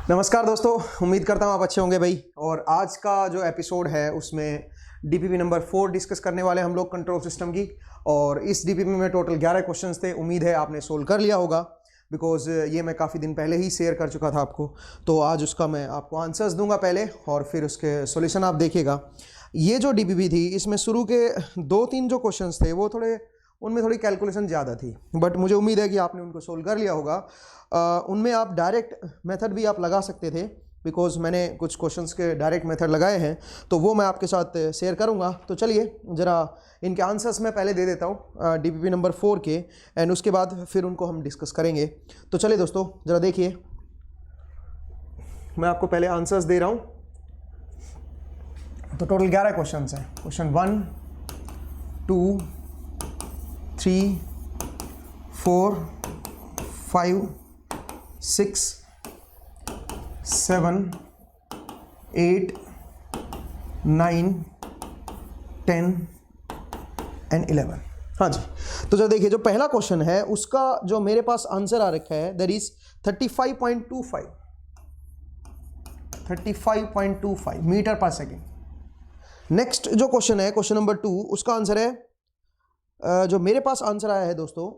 नमस्कार दोस्तों, उम्मीद करता हूँ आप अच्छे होंगे भाई। और आज का जो एपिसोड है उसमें डीपीपी नंबर 4 डिस्कस करने वाले हम लोग कंट्रोल सिस्टम की। और इस डीपीपी में टोटल 11 क्वेश्चंस थे। उम्मीद है आपने सोल्व कर लिया होगा, बिकॉज ये मैं काफ़ी दिन पहले ही शेयर कर चुका था आपको। तो आज उसका मैं आपको आंसर्स दूंगा पहले और फिर उसके सॉल्यूशन आप देखिएगा। ये जो डीपीपी थी इसमें शुरू के 2-3 जो क्वेश्चंस थे वो उनमें थोड़ी कैलकुलेशन ज़्यादा थी, बट मुझे उम्मीद है कि आपने उनको सोल्व कर लिया होगा। उनमें आप डायरेक्ट मेथड भी आप लगा सकते थे, बिकॉज मैंने कुछ क्वेश्चंस के डायरेक्ट मेथड लगाए हैं, तो वो मैं आपके साथ शेयर करूंगा। तो चलिए ज़रा इनके आंसर्स मैं पहले दे देता हूँ डीपीपी नंबर 4 के, एंड उसके बाद फिर उनको हम डिस्कस करेंगे। तो चलिए दोस्तों ज़रा देखिए, मैं आपको पहले आंसर्स दे रहा हूँ। तो टोटल 11 क्वेश्चंस हैं। Question 1, 2, 3, 4, 5, 6, 7, 8, 9, 10 and 11। हाँ जी, तो जब देखिए जो पहला क्वेश्चन है उसका जो मेरे पास आंसर आ रखा है दैट इज 35.25 मीटर पर सेकेंड। नेक्स्ट जो क्वेश्चन है, क्वेश्चन नंबर 2, उसका आंसर है जो मेरे पास आंसर आया है दोस्तों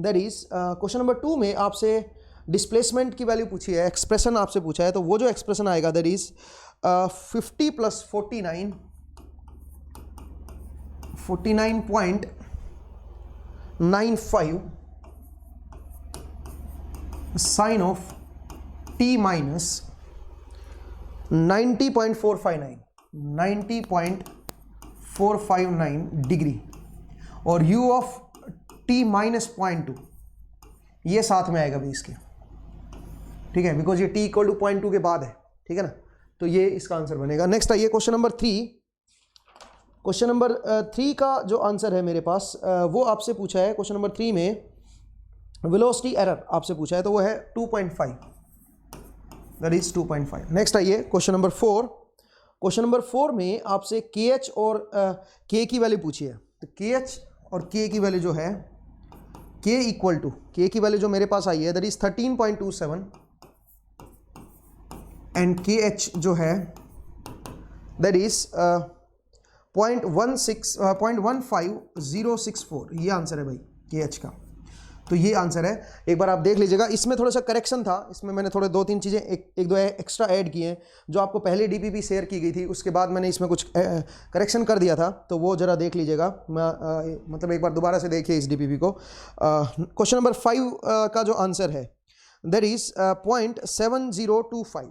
दैट इज क्वेश्चन नंबर 2 में आपसे डिस्प्लेसमेंट की वैल्यू पूछी है, एक्सप्रेशन आपसे पूछा है। तो वो जो एक्सप्रेशन आएगा that is 50 + 49 49.95 sine of t minus 90.459 degree और u ऑफ t माइनस 0.2 ये साथ में आएगा भी इसके, ठीक है, बिकॉज ये t इक्वल टू 0.2 के बाद है, ठीक है ना। तो ये इसका आंसर बनेगा। नेक्स्ट आइए क्वेश्चन नंबर 3। क्वेश्चन नंबर 3 का जो आंसर है मेरे पास वो आपसे पूछा है। क्वेश्चन नंबर 3 में वेलोसिटी एरर आपसे पूछा है, तो वो है 2.5, दैट इज 2.5। नेक्स्ट आइए क्वेश्चन नंबर 4। क्वेश्चन नंबर 4 में आपसे KH और K की वैल्यू पूछी है। तो KH और K की वैल्यू जो है, K इक्वल टू K की वैल्यू जो मेरे पास आई है दैट इज 13.27 एंड KH जो है दैट इज 0.15064। ये आंसर है भाई KH का। तो ये आंसर है, एक बार आप देख लीजिएगा। इसमें थोड़ा सा करेक्शन था, इसमें मैंने थोड़े 2-3 चीज़ें एक दो एक्स्ट्रा ऐड किए हैं जो आपको पहले डीपीपी शेयर की गई थी, उसके बाद मैंने इसमें कुछ करेक्शन कर दिया था। तो वो ज़रा देख लीजिएगा, मतलब एक बार दोबारा से देखिए इस डीपीपी को। क्वेश्चन नंबर 5 का जो आंसर है दैट इज 0.7025।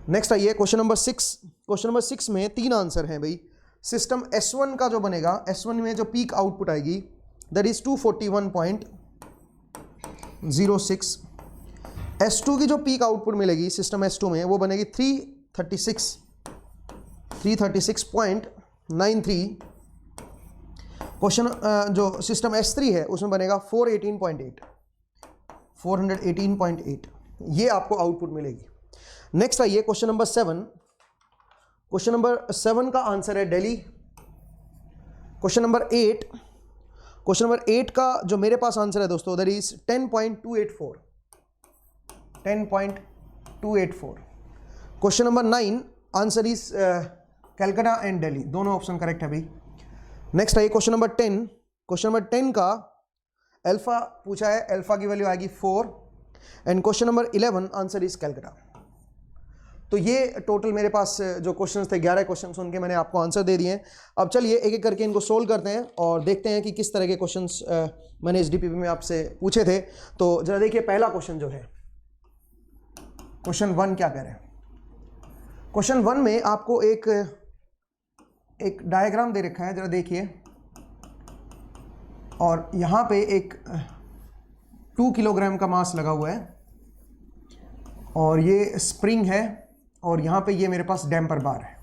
नेक्स्ट आइए क्वेश्चन नंबर 6। क्वेश्चन नंबर 6 में 3 आंसर हैं भाई। सिस्टम S1 का जो बनेगा, S1 में जो पीक आउटपुट आएगी दैट इज 241.06। S2 की जो पीक आउटपुट मिलेगी सिस्टम S2 में वो बनेगी 336.93। क्वेश्चन जो सिस्टम S3 है उसमें बनेगा 418.8। ये आपको आउटपुट मिलेगी। नेक्स्ट आइए क्वेश्चन नंबर 7। क्वेश्चन नंबर 7 का आंसर है Delhi. Question number 8। Question number 8 का जो मेरे पास आंसर है दोस्तों that is 10.284। Question number 9 answer is Calcutta and Delhi, दोनों ऑप्शन करेक्ट है भाई। नेक्स्ट आइए क्वेश्चन नंबर 10। क्वेश्चन नंबर 10 का अल्फा पूछा है, अल्फा की वैल्यू आएगी 4 and question number 11 answer is Calcutta. तो ये टोटल मेरे पास जो क्वेश्चंस थे 11 क्वेश्चंस, उनके मैंने आपको आंसर दे दिए हैं। अब चलिए एक एक करके इनको सोल्व करते हैं और देखते हैं कि किस तरह के क्वेश्चंस मैंने इस डीपीपी में आपसे पूछे थे। तो जरा देखिए पहला क्वेश्चन जो है, क्वेश्चन 1 क्या कह रहे हैं। क्वेश्चन 1 में आपको एक डायग्राम दे रखा है, जरा देखिए। और यहाँ पे एक 2 किलोग्राम का मास लगा हुआ है और ये स्प्रिंग है और यहाँ पे ये मेरे पास डैम्पर बार है।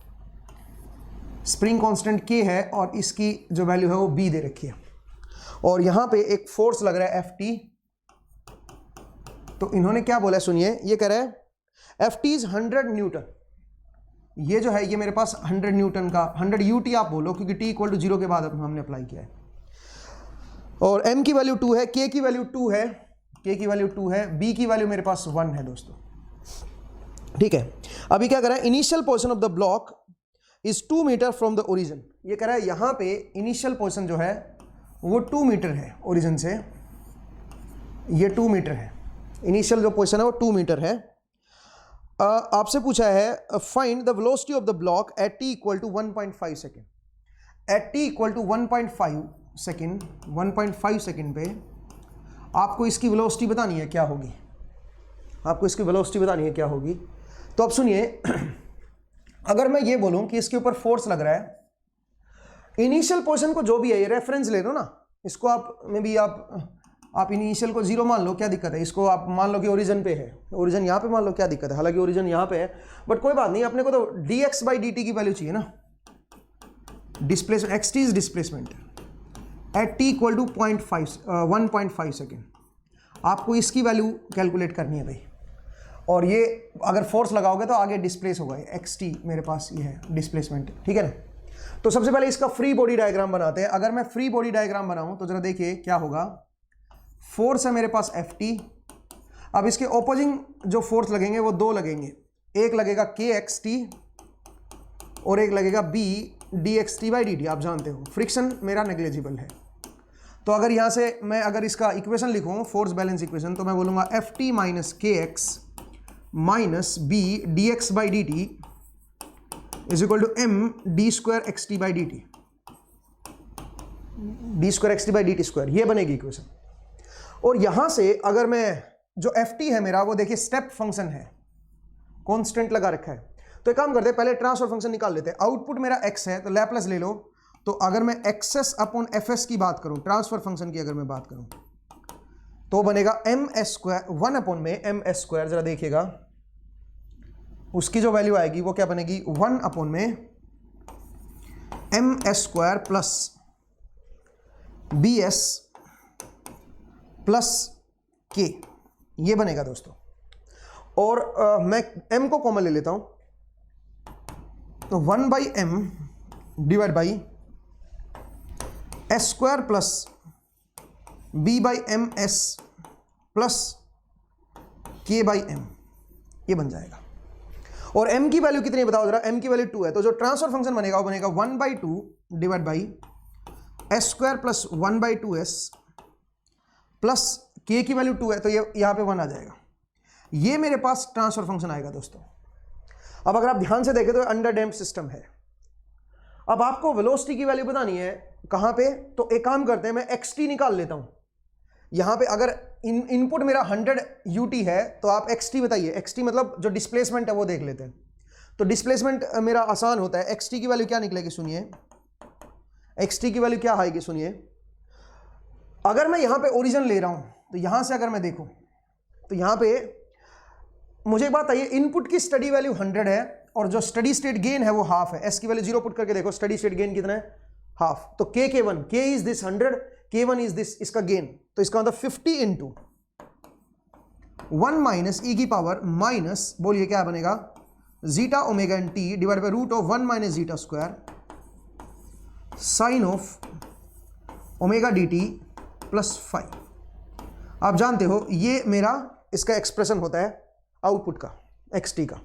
स्प्रिंग कांस्टेंट K है और इसकी जो वैल्यू है वो B दे रखी है। और यहाँ पे एक फोर्स लग रहा है FT। तो इन्होंने क्या बोला है सुनिए, ये कह रहा है FT इज 100 न्यूटन। ये जो है ये मेरे पास 100 न्यूटन का 100 UT आप बोलो, क्योंकि t इक्वल टू 0 के बाद हमने अप्लाई किया है। और m की वैल्यू 2 है, k की वैल्यू 2 है। के की वैल्यू 2 है, बी की वैल्यू मेरे पास 1 है दोस्तों। ठीक है, अभी क्या कह रहा है, initial position of the block is 2 metre from the origin. ये कह रहा है यहां पे इनिशियल पोजीशन जो है वो 2 मीटर है ओरिजिन से, ये 2 मीटर है, इनिशियल जो पोजीशन है वो 2 मीटर है। आपसे पूछा है find the velocity of the block at T equal to 1.5 second. At T equal to 1.5 second, 1.5 second पे आपको इसकी वेलोसिटी बतानी है क्या होगी, आपको इसकी वेलोसिटी बतानी है क्या होगी। तो अब सुनिए, अगर मैं ये बोलूं कि इसके ऊपर फोर्स लग रहा है, इनिशियल पोजीशन को जो भी है, ये रेफरेंस ले लो ना, इसको आप मे बी आप इनिशियल को 0 मान लो, क्या दिक्कत है, इसको आप मान लो कि ओरिजिन पे है, ओरिजिन यहाँ पे मान लो, क्या दिक्कत है, हालांकि ओरिजिन यहाँ पे है, बट कोई बात नहीं, अपने को तो dx बाई dt की वैल्यू चाहिए ना, displacement, xt is displacement at t equal to 1.5 second. आपको इसकी वैल्यू कैलकुलेट करनी है भाई, और ये अगर फोर्स लगाओगे तो आगे डिस्प्लेस होगा, xt मेरे पास ये है डिस्प्लेसमेंट, ठीक है ना। तो सबसे पहले इसका फ्री बॉडी डायग्राम बनाते हैं। अगर मैं फ्री बॉडी डायग्राम बनाऊं तो जरा देखिए क्या होगा। फोर्स है मेरे पास Ft, अब इसके ओपोजिंग जो फोर्स लगेंगे वो 2 लगेंगे, एक लगेगा kxt और एक लगेगा b dxt बाई dt। आप जानते हो फ्रिक्शन मेरा नेग्लिजिबल है, तो अगर यहाँ से मैं अगर इसका इक्वेशन लिखूँ, फोर्स बैलेंस इक्वेशन, तो मैं बोलूँगा Ft minus kx minus b dx by dt is equal to m d square xt by dt, d square xt by dt square, ये बनेगी इक्वेशन। और यहां से अगर मैं जो Ft है मेरा, वो देखिए स्टेप फंक्शन है, कांस्टेंट लगा रखा है, तो एक काम करते हैं, पहले ट्रांसफर फंक्शन निकाल लेते हैं। आउटपुट मेरा x है तो लैपलेस ले लो, तो अगर मैं xs अपॉन fs की बात करूं, ट्रांसफर फंक्शन की अगर मैं बात करूं, तो बनेगा ms स्क्वायर 1 अपॉन में ms स्क्वायर, जरा देखिएगा उसकी जो वैल्यू आएगी वो क्या बनेगी, 1 अपॉन में ms square plus bs plus k, ये बनेगा दोस्तों। और मैं m को कॉमन ले लेता हूं, तो 1 by m divide by S square plus b by M S plus k by m, ये बन जाएगा। और m की वैल्यू कितनी है बताओ जरा, m की वैल्यू 2 है, तो जो ट्रांसफर फंक्शन बनेगा वो बनेगा 1 by 2 divide by S square plus 1 by 2s plus k की वैल्यू 2 है, तो ये यहाँ पे 1 आ जाएगा। ये मेरे पास ट्रांसफर फंक्शन आएगा दोस्तों। अब अगर आप ध्यान से देखें तो अंडर डैम्प सिस्टम है। अब आपको वेलोसिटी की वैल्यू बतानी है कहाँ पे, तो एक काम करते हैं, मैं xt निकाल लेता हूँ। यहाँ पे अगर इनपुट मेरा 100 ut है तो आप xt बताइए, xt मतलब जो डिस्प्लेसमेंट है वो देख लेते हैं। तो डिस्प्लेसमेंट मेरा आसान होता है, xt की वैल्यू क्या निकलेगी सुनिए, xt की वैल्यू क्या आएगी सुनिए। अगर मैं यहाँ पे ओरिजिन ले रहा हूँ तो यहाँ से अगर मैं देखूँ तो यहाँ पे मुझे एक बात आइए, इनपुट की स्टडी वैल्यू 100 है और जो स्टडी स्टेट गेन है वो हाफ है। एस की वैल्यू 0 पुट करके देखो, स्टडी स्टेट गेन कितना है, हाफ। तो k1, k is this 100, k1 is this इसका गेन, तो इसका मतलब 50 इंटू 1 माइनस ई की पावर माइनस, बोलिए क्या बनेगा, zeta omega N T divide by root of 1 minus zeta square sine of omega D T plus 5। आप जानते हो ये मेरा इसका एक्सप्रेशन होता है आउटपुट का, xt का।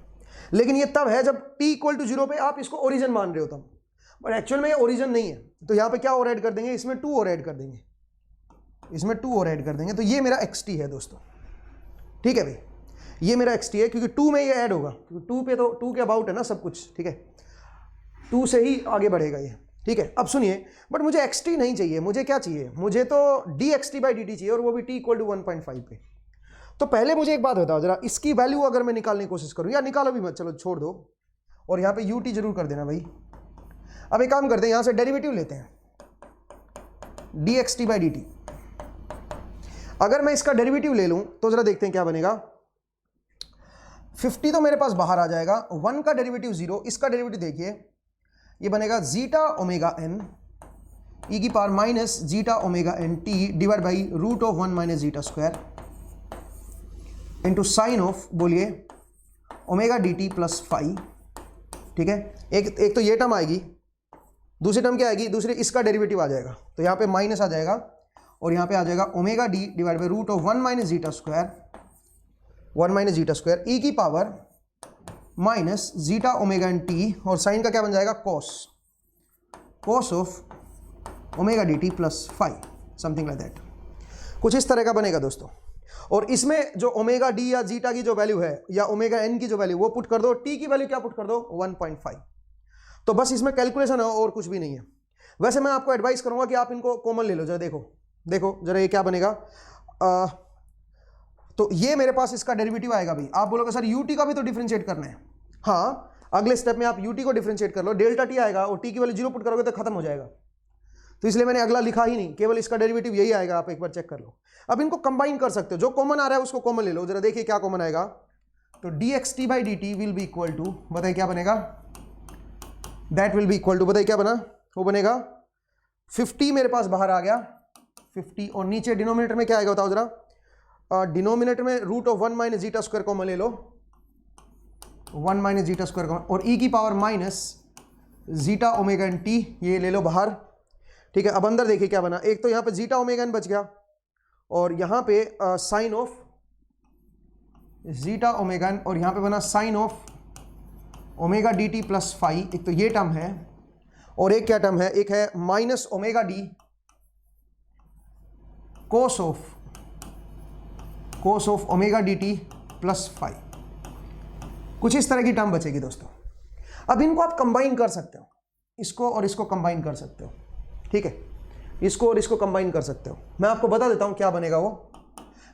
लेकिन ये तब है जब t इक्वल टू 0 पे आप इसको ओरिजिन मान रहे हो तब, बट एक्चुअल में ये ओरिजिन नहीं है। तो यहाँ पे क्या और ऐड कर देंगे, इसमें 2 और ऐड कर देंगे, इसमें 2 और ऐड कर देंगे, तो ये मेरा xt है दोस्तों। ठीक है भाई, ये मेरा xt है क्योंकि 2 में ये ऐड होगा, क्योंकि 2 पे तो 2 के अबाउट है ना सब कुछ, ठीक है, 2 से ही आगे बढ़ेगा ये। ठीक है, अब सुनिए, बट मुझे xt नहीं चाहिए, मुझे क्या चाहिए, मुझे तो dxt बाई dt चाहिए, और वो भी t इक्वल टू 1.5 पे। तो पहले मुझे एक बात बताओ जरा, इसकी वैल्यू अगर मैं निकालने की कोशिश करूं, या निकालो भी मत, चलो छोड़ दो, और यहाँ पे ut जरूर कर देना भाई। अब एक काम करते हैं, यहाँ से डेरिवेटिव लेते हैं, dxt बाई dt। अगर मैं इसका डेरिवेटिव ले लूं तो जरा देखते हैं क्या बनेगा। 50 तो मेरे पास बाहर आ जाएगा, 1 का डेरिवेटिव 0, इसका डेरिवेटिव देखिए, ये बनेगा जीटा ओमेगा एन ई की power minus zeta omega N T divide by root of 1 minus zeta square into sine of, बोलिए ओमेगा डी टी प्लस 5। ठीक है, एक तो ये टर्म आएगी, दूसरी टर्म क्या आएगी, दूसरी इसका डेरिवेटिव आ जाएगा, तो यहाँ पे माइनस आ जाएगा और यहाँ पे आ जाएगा omega d divide by root of 1 minus zeta square e की power minus zeta omega N T, और साइन का क्या बन जाएगा cos of omega D T plus phi, something like that, कुछ इस तरह का बनेगा दोस्तों। और इसमें जो ओमेगा डी या जीटा की जो वैल्यू है या ओमेगा एन की जो वैल्यू वो पुट कर दो, टी की वैल्यू क्या पुट कर दो 1.5। तो बस इसमें कैलकुलेशन है और कुछ भी नहीं है। वैसे मैं आपको एडवाइस करूंगा कि आप इनको कॉमन ले लो। जरा देखो जरा ये क्या बनेगा। तो ये मेरे पास इसका डेरिवेटिव आएगा भाई। आप बोलोगे सर यूटी का भी तो डिफरेंशिएट करना है। हाँ, अगले स्टेप में आप यूटी को डिफरेंशिएट कर लो, डेल्टा टी आएगा और टी की वैल्यू 0 पुट करोगे तो खत्म हो जाएगा। तो इसलिए मैंने अगला लिखा ही नहीं, केवल इसका डेरिवेटिव यही आएगा, आप एक बार चेक कर लो। अब इनको कंबाइन कर सकते हो, जो कॉमन आ रहा है उसको कॉमन ले लो। जरा देखिए क्या कॉमन आएगा। तो dxt by D T will be equal to, बताइए क्या बनेगा, that will be equal to, बताइए क्या बना, वो बनेगा 50 मेरे पास बाहर आ गया 50, और नीचे डिनोमिनेटर में क्या आएगा बताओ जरा। डिनोमिनेटर में root of 1 minus zeta square common ले लो, 1 माइनस जीटा स्क्वायर कॉमन, और ई की power minus zeta omega N T ये ले लो बाहर। ठीक है, अब अंदर देखिए क्या बना। एक तो यहाँ पे जीटा ओमेगा एन बच गया और यहाँ पे sine of zeta omega N, और यहाँ पे बना sine of omega D T plus phi. एक तो ये टर्म है और एक क्या टर्म है, एक है minus omega D cos of omega D T plus phi. कुछ इस तरह की टर्म बचेगी दोस्तों। अब इनको आप कंबाइन कर सकते हो, इसको और इसको कंबाइन कर सकते हो। ठीक है, इसको और इसको कंबाइन कर सकते हो। मैं आपको बता देता हूं क्या बनेगा। वो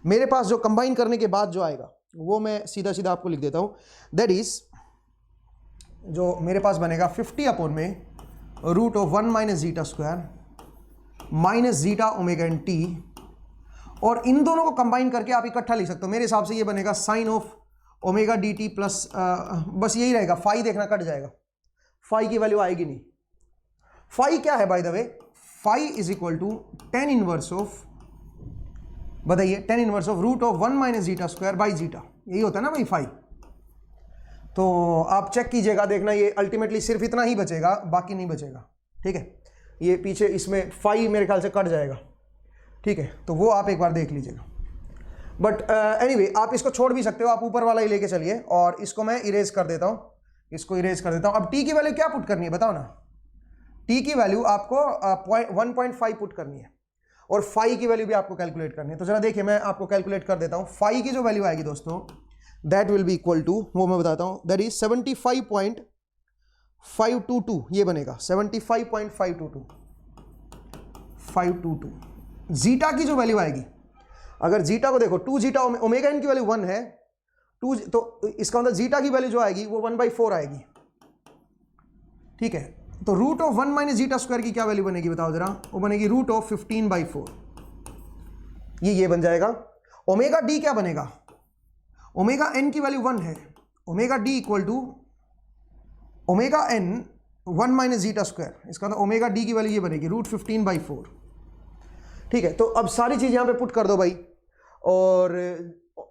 मेरे पास जो कंबाइन करने के बाद जो आएगा वो मैं सीधा सीधा आपको लिख देता हूं। दैट इज, जो मेरे पास बनेगा 50 अपॉन में root of 1 minus zeta square minus zeta omega N T, और इन दोनों को कंबाइन करके आप इकट्ठा लिख सकते हो। मेरे हिसाब से ये बनेगा sine of omega D T plus, बस यही रहेगा। फाई देखना कट जाएगा, फाई की वैल्यू आएगी नहीं। फाई क्या है by the way, phi is equal to tan inverse of, बताइए, tan inverse of root of 1 minus zeta square by zeta, यही होता है ना भाई फाई। तो आप चेक कीजिएगा, देखना ये अल्टीमेटली सिर्फ इतना ही बचेगा, बाकी नहीं बचेगा। ठीक है, ये पीछे इसमें फाई मेरे ख्याल से कट जाएगा। ठीक है, तो वो आप एक बार देख लीजिएगा। बट एनीवे आप इसको छोड़ भी सकते हो, आप ऊपर वाला ही लेके चलिए, और इसको मैं इरेज कर देता हूँ, इसको इरेज कर देता हूँ। अब टी की वैल्यू क्या पुट करनी है बताओ ना। टी की वैल्यू आपको 1.5 पुट करनी है, और फाई की वैल्यू भी आपको कैलकुलेट करनी है। तो जरा देखिए मैं आपको कैलकुलेट कर देता हूँ। फाई की जो वैल्यू आएगी दोस्तों, that will be equal to, वो मैं बताता हूँ, दैट इज 75.522, ये बनेगा 75.522। जीटा की जो वैल्यू आएगी, अगर जीटा को देखो, 2 जीटा ओमेगा एन की वैल्यू 1 है, 2, तो इसका मतलब जीटा की वैल्यू जो आएगी वो 1/4 आएगी। ठीक है, तो root of 1 minus zeta square की क्या वैल्यू बनेगी बताओ जरा, वो बनेगी रूट ऑफ 15/4, ये बन जाएगा। ओमेगा डी क्या बनेगा, ओमेगा एन की वैल्यू 1 है, omega D equal to omega N 1 minus zeta square, इसका मतलब ओमेगा डी की वैल्यू ये बनेगी रूट 15/4। ठीक है, तो अब सारी चीज यहां पे पुट कर दो भाई, और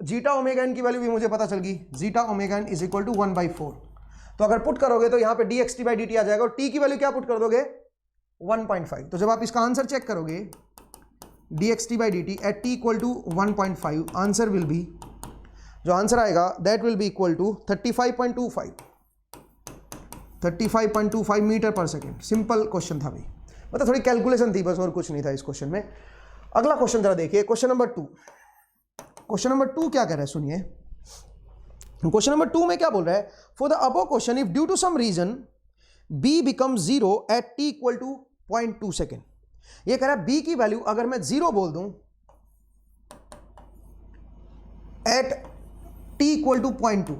जीटा ओमेगा एन की वैल्यू भी मुझे पता चल गई, zeta omega N is equal to 1/4। तो अगर पुट करोगे तो यहाँ पे dxt बाई dt आ जाएगा, और t की वैल्यू क्या पुट कर दोगे 1.5। तो जब आप इसका आंसर चेक करोगे dxt by dt at t equal to 1.5, answer will be, जो आंसर आएगा that will be equal to 35.25 metre पर सेकेंड। सिंपल क्वेश्चन था भाई, मतलब थोड़ी कैलकुलेशन थी बस, और कुछ नहीं था इस क्वेश्चन में। अगला क्वेश्चन जरा देखिए, क्वेश्चन नंबर 2। क्वेश्चन नंबर 2 क्या कह रहा है सुनिए। क्वेश्चन नंबर 2 में क्या बोल रहा है, for the above question if due to some reason b become 0 at t equal to 0.2 second. ये कह रहा है b की वैल्यू अगर मैं 0 बोल दूं at t equal to 0.2,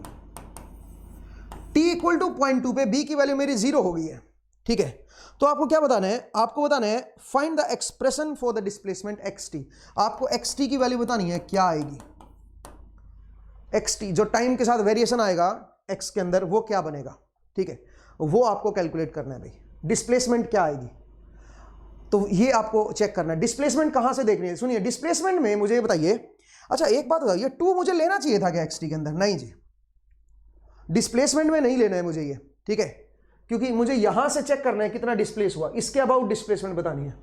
t equal to 0.2 पे b की वैल्यू मेरी 0 हो गई है। ठीक है, तो आपको क्या बताना है, आपको बताना है find the expression for the displacement xt। आपको xt की वैल्यू बतानी है, क्या आएगी xt, जो टाइम के साथ वेरिएशन आएगा x के अंदर, वो क्या बनेगा। ठीक है, वो आपको कैलकुलेट करना है भाई। डिस्प्लेसमेंट क्या आएगी, तो ये आपको चेक करना है। डिस्प्लेसमेंट कहां से देखनी है, सुनिए डिस्प्लेसमेंट में मुझे ये बताइए, अच्छा एक बात बताइए, 2 मुझे लेना चाहिए था क्या xt के अंदर, नहीं जी, डिस्प्लेसमेंट में नहीं लेना है मुझे ये। ठीक है, क्योंकि मुझे यहां से चेक करना है कितना डिस्प्लेस हुआ, इसके अबाउट डिस्प्लेसमेंट बतानी है।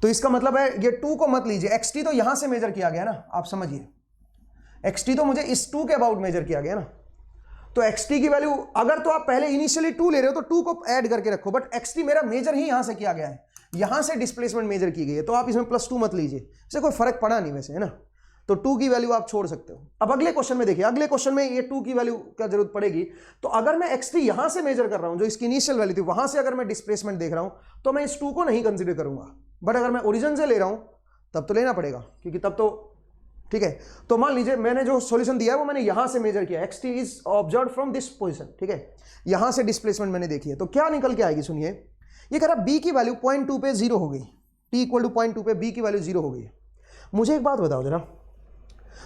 तो इसका मतलब है ये 2 को मत लीजिए, xt तो यहां से मेजर किया गया ना, आप समझिए, xt तो मुझे इस 2 के अबाउट मेजर किया गया ना, तो xt की वैल्यू अगर तो आप पहले इनिशियली 2 ले रहे हो तो 2 को ऐड करके रखो, बट xt मेरा मेजर ही यहां से किया गया है, यहां से डिस्प्लेसमेंट मेजर की गई है, तो आप इसमें +2 मत लीजिए, इससे कोई फर्क पड़ा नहीं वैसे, है ना। तो 2 की वैल्यू आप छोड़ सकते हो। अब अगले क्वेश्चन में देखिए, अगले क्वेश्चन में ये 2 की वैल्यू क्या जरूरत पड़ेगी, तो अगर मैं xt यहां से मेजर कर रहा हूं, जो इसकी इनिशियल वैल्यू थी वहां से अगर मैं डिस्प्लेसमेंट देख रहा हूं, तो मैं इस 2 को नहीं कंसीडर करूंगा, बट अगर मैं ओरिजिन से ले रहा हूं तब तो लेना पड़ेगा, क्योंकि तब तो ठीक है। तो मान लीजिए मैंने जो सॉल्यूशन दिया है वो मैंने यहां से मेजर किया, xt is observed from this position, ठीक है, यहां से डिस्प्लेसमेंट मैंने देखी है, तो क्या निकल के आएगी सुनिए, ये कह रहा b की वैल्यू 0.2 पे 0 हो गई, t इक्वल टू 0.2 पे b की वैल्यू 0 हो गई। मुझे एक बात बताओ जरा,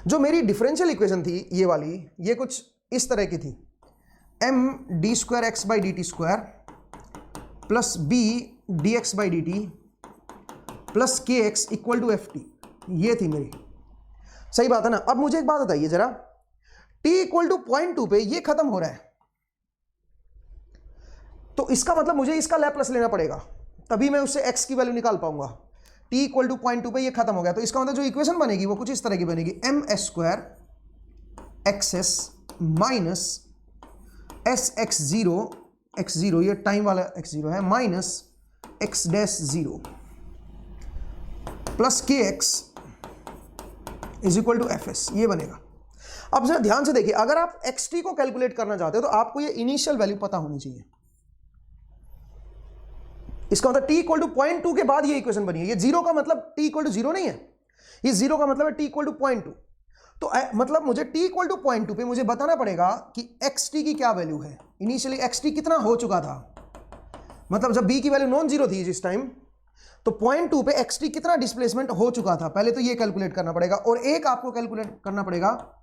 जो मेरी डिफरेंशियल इक्वेशन थी ये वाली, ये कुछ इस तरह की थी, md2x/dt² plus b dx/dt plus kx equal to ft, ये थी मेरी, सही बात है ना। अब मुझे एक बात बताइए जरा, t इक्वल टू 0.2 पे ये खत्म हो रहा है, तो इसका मतलब मुझे इसका लैपलेस लेना पड़ेगा, तभी मैं उससे x की वैल्यू निकाल पाऊंगा। t इक्वल टू 0.2 पे ये खत्म हो गया, तो इसका मतलब जो इक्वेशन बनेगी वो कुछ इस तरह की बनेगी, ms² xs minus sx0 x0, ये टाइम वाला x0 है, minus x'0 plus kx is equal to fs, ये बनेगा। अब जरा ध्यान से देखिए, अगर आप xt को कैलकुलेट करना चाहते हो तो आपको ये इनिशियल वैल्यू पता होनी चाहिए, इसका मतलब t इक्वल टू 0.2 के बाद ये इक्वेशन बनी है, ये 0 का मतलब t इक्वल टू 0 नहीं है, ये 0 का मतलब है t इक्वल टू 0.2, तो मतलब मुझे t इक्वल टू 0.2 पे मुझे बताना पड़ेगा कि xt की क्या वैल्यू है, इनिशियली xt कितना हो चुका था, मतलब जब b की वैल्यू नॉन जीरो थी जिस टाइम, तो 0.2 पे xt कितना डिस्प्लेसमेंट हो चुका था, पहले तो ये कैलकुलेट करना पड़ेगा, और एक आपको कैलकुलेट करना पड़ेगा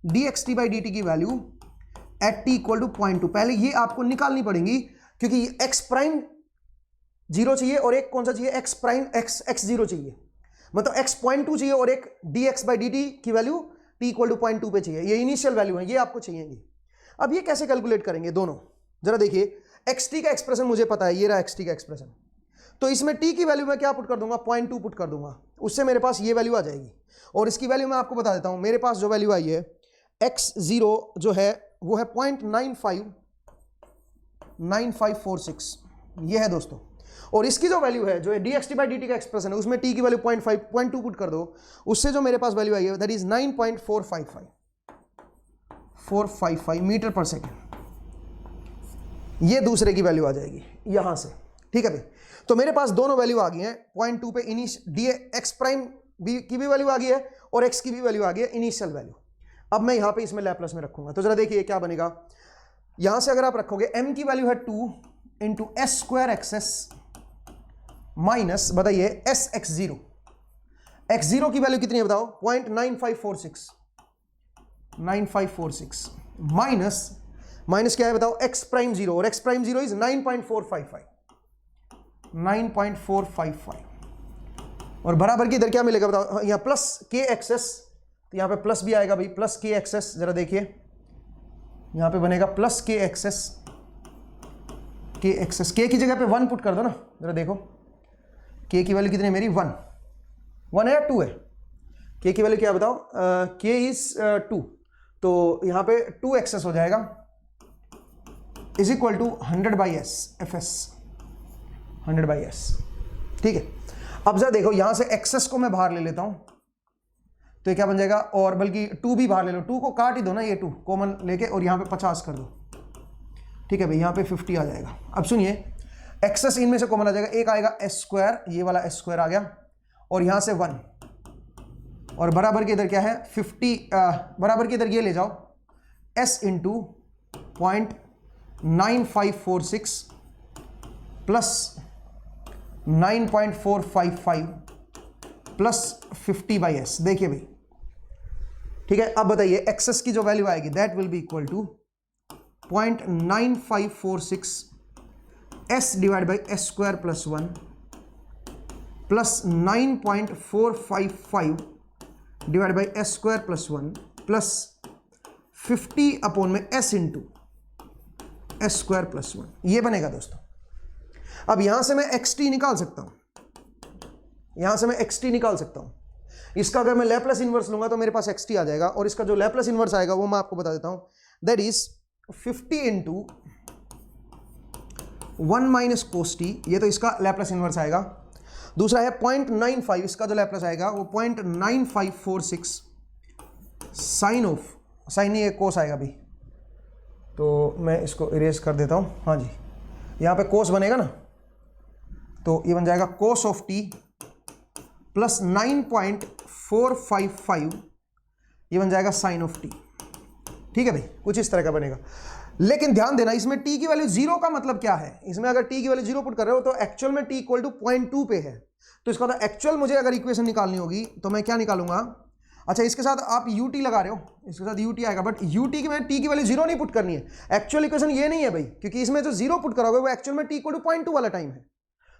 dxt/dt की वैल्यू एट t इक्वल टू 0.2, पहले ये आपको निकालनी पड़ेगी, क्योंकि x प्राइम 0 चाहिए और एक कौन सा चाहिए, x प्राइम x0 चाहिए, मतलब x 0.2 चाहिए और एक dx/dt की वैल्यू t इक्वल टू 0.2 पे चाहिए, ये इनिशियल वैल्यू है, ये आपको चाहिए। अब ये कैसे कैलकुलेट करेंगे दोनों, जरा देखिए, xt का एक्सप्रेशन मुझे पता है, ये रहा xt का एक्सप्रेशन, तो इसमें t की वैल्यू मैं क्या पुट कर दूंगा, 0.2 पुट कर दूंगा, उससे मेरे पास ये वैल्यू आ जाएगी, और इसकी वैल्यू मैं आपको बता देता हूं, मेरे पास जो वैल्यू आई है x0 जो है वो है 0.9546, ये है दोस्तों, और इसकी जो वैल्यू है जो है dxt/dt का एक्सप्रेशन है, उसमें t की वैल्यू 0.2 पुट कर दो, उससे जो मेरे पास वैल्यू आई है दैट इज 9.455 मीटर पर सेकेंड, ये दूसरे की वैल्यू आ जाएगी यहां से, ठीक है भाई। तो मेरे पास दोनों वैल्यू आ गई है, 0.2 पे x प्राइम की भी वैल्यू आ गई है और x की भी वैल्यू आ गई है, इनिशियल वैल्यू। अब मैं यहां पे इसमें लैपलेस में रखूंगा, तो जरा देखिए क्या बनेगा, यहां से अगर आप रखोगे m की वैल्यू है 2 इंटू s² एक्सेस माइनस बताइए sx0, x0 की वैल्यू कितनी है बताओ, 0.9546 माइनस क्या है बताओ, x प्राइम 0, और x प्राइम 0 इज 9.455, और बराबर की इधर क्या मिलेगा बताओ, यहां प्लस k एक्सेस, तो यहां पे प्लस भी आएगा भाई, प्लस k एक्सेस, जरा देखिए यहां पे बनेगा प्लस k एक्सेस, k की जगह पे 1 पुट कर दो ना, जरा देखो k की वैल्यू कितनी है मेरी, 1 है या 2 है, k की वैल्यू क्या बताओ, k इज 2, तो यहां पे 2 एक्सेस हो जाएगा, is equal to 100/s fs, 100/s, ठीक है। अब जरा देखो यहां से एक्सेस को मैं बाहर ले लेता हूं, तो ये क्या बन जाएगा, और बल्कि 2 भी बाहर ले लो, 2 को काट ही दो ना, ये 2 कॉमन लेके, और यहां पे 50 कर दो, ठीक है भाई, यहां पे 50 आ जाएगा। अब सुनिए, एक्सेस इनमें से कॉमन आ जाएगा, एक आएगा s², ये वाला s² आ गया, और यहां से 1, और बराबर के इधर क्या है 50, बराबर के इधर ये ले जाओ, s into 0.9546 plus 9.455 plus 50/s, देखिए भाई, ठीक है। अब बताइए एक्सेस की जो वैल्यू आएगी that will be equal to 0.9546 s divide by s² plus 1 plus 9.455 divide by s² plus 1 plus 50 upon में s इंटू s² प्लस 1, ये बनेगा दोस्तों। अब यहां से मैं xt निकाल सकता हूं, यहां से मैं xt निकाल सकता हूं। इसका अगर मैं लैपलेस इनवर्स लूंगा तो मेरे पास xt आ जाएगा, और इसका जो लैपलेस इनवर्स आएगा वो मैं आपको बता देता हूं, that is 50 into 1 minus cos t, ये तो इसका लैपलेस इनवर्स आएगा। दूसरा है 0.95, इसका जो लैपलेस आएगा वो 0.9546 साइन ऑफ, साइन नहीं है कोस आएगा भाई, तो मैं इसको इरेज कर देता हूं। हाँ जी, यहां पे कोस बनेगा ना, तो ये बन जाएगा कोस ऑफ टी प्लस 9.455, ये बन जाएगा साइन ऑफ टी। ठीक है भाई, कुछ इस तरह का बनेगा। लेकिन ध्यान देना, इसमें t की वैल्यू 0 का मतलब क्या है, इसमें अगर t की वैल्यू 0 पुट कर रहे हो तो एक्चुअल में t इक्वल टू 0.2 पे है, तो इसका मतलब एक्चुअल मुझे अगर इक्वेशन निकालनी होगी तो मैं क्या निकालूंगा, अच्छा इसके साथ आप ut लगा रहे हो, इसके साथ ut आएगा, बट ut की में t की वैल्यू 0 नहीं पुट करनी है। एक्चुअल इक्वेशन ये नहीं है भाई, क्योंकि इसमें जो 0 पुट करोगे वो एक्चुअल में t इक्वल टू 0.2 वाला टाइम है।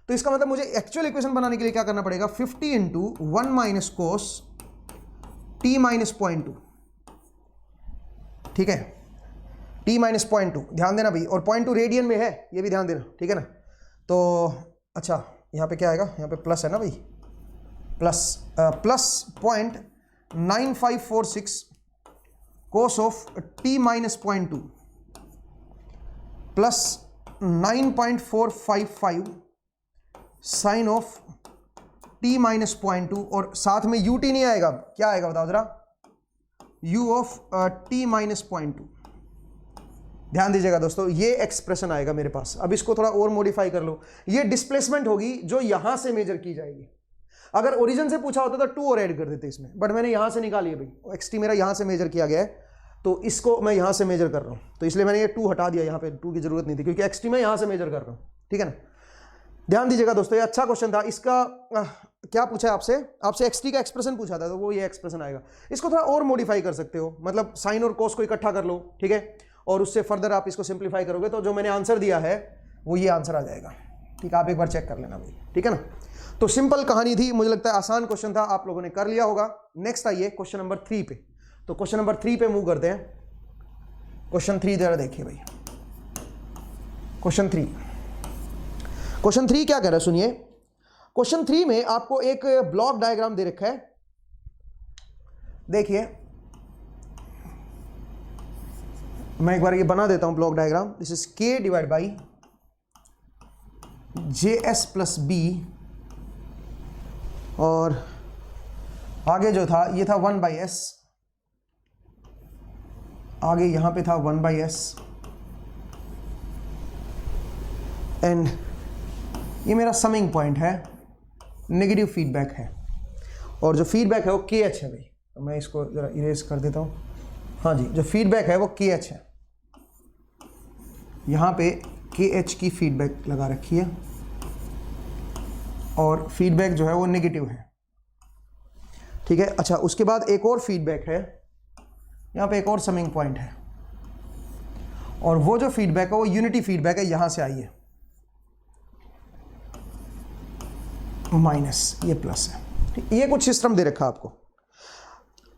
तो इसका मतलब मुझे एक्चुअल इक्वेशन बनाने के लिए क्या करना पड़ेगा, 50 into 1 minus cos t minus 0.2, ठीक है, t माइनस 0.2, ध्यान देना भाई, और 0.2 रेडियन में है, ये भी ध्यान देना, ठीक है ना। तो अच्छा यहाँ पे क्या आएगा, यहाँ पे प्लस है ना भाई, plus 0.9546 cos of t minus 0.2 plus 9.455 sine of t minus 0.2, और साथ में ut नहीं आएगा, क्या आएगा बताओ जरा, u ऑफ t माइनस 0.2। ध्यान दीजिएगा दोस्तों, ये एक्सप्रेशन आएगा मेरे पास। अब इसको थोड़ा और मॉडिफाई कर लो, ये डिस्प्लेसमेंट होगी जो यहां से मेजर की जाएगी। अगर ओरिजिन से पूछा होता तो 2 और ऐड कर देते इसमें, बट मैंने यहां से निकाली है भाई, एक्सटी मेरा यहां से मेजर किया गया है, तो इसको मैं यहां से मेजर कर रहा हूं, तो इसलिए मैंने ये 2 हटा दिया, यहां पे 2 की जरूरत नहीं थी, क्योंकि एक्सटी मैं यहां से मेजर कर रहा हूं, ठीक है ना। ध्यान दीजिएगा दोस्तों, ये अच्छा क्वेश्चन था। इसका क्या पूछा है आपसे एक्सटी का एक्सप्रेशन पूछा था, तो वो ये एक्सप्रेशन आएगा। इसको थोड़ा और मॉडिफाई कर सकते हो, मतलब साइन और कोस को इकट्ठा कर लो, ठीक है, और उससे फर्दर आप इसको सिंप्लीफाई करोगे तो जो मैंने आंसर दिया है वो ये आंसर आ जाएगा। ठीक है, आप एक बार चेक कर लेना भाई, ठीक है ना। तो सिंपल कहानी थी, मुझे लगता है आसान क्वेश्चन था, आप लोगों ने कर लिया होगा। नेक्स्ट आइए क्वेश्चन नंबर 3 पे। तो क्वेश्चन नंबर 3 पे मूव करते हैं। क्वेश्चन 3 जरा देखिए भाई, क्वेश्चन 3 क्या कह रहा है सुनिए। क्वेश्चन 3 में आपको एक ब्लॉक डायग्राम दे रखा है, देखिए मैं एक बार ये बना देता हूं block diagram. This is k divide by JS plus B, और आगे जो था ये था 1/s, आगे यहां पे था 1/s, एंड ये मेरा समिंग पॉइंट है, नेगेटिव फीडबैक है, और जो फीडबैक है वो KH है भाई। तो मैं इसको जरा इरेज कर देता हूं। हाँ जी, जो फीडबैक है वो KH है, यहाँ पे KH की फीडबैक लगा रखी है, और फीडबैक जो है वो नेगेटिव है, ठीक है। अच्छा, उसके बाद एक और फीडबैक है, यहाँ पे एक और समिंग पॉइंट है, और वो जो फीडबैक है वो यूनिटी फीडबैक है, यहाँ से आई है माइनस, ये प्लस है। ये कुछ सिस्टम दे रखा है आपको।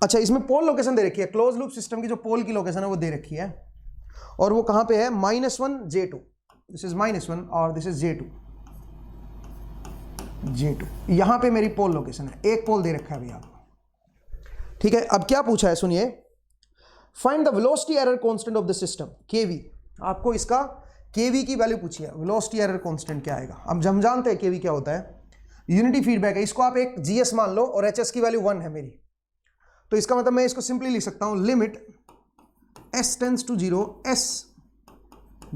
अच्छा, इसमें पोल लोकेशन दे रखी है, क्लोज लूप सिस्टम की जो पोल की लोकेशन है वो दे रखी है, और वो कहां पे है, -1 J2, दिस इज -1 और दिस इज J2, यहां पे मेरी पोल लोकेशन है, एक पोल दे रखा है भैया आपको, ठीक है। अब क्या पूछा है सुनिए, find the velocity error constant of the system KV। आपको इसका KV की वैल्यू पूछी है, वेलोसिटी एरर कांस्टेंट क्या आएगा। अब हम जानते हैं KV क्या होता है, यूनिटी फीडबैक है, इसको आप एक GS मान लो, और HS की वैल्यू 1 है मेरी, तो इसका मतलब मैं इसको सिंपली लिख सकता हूं, limit S tends to 0 S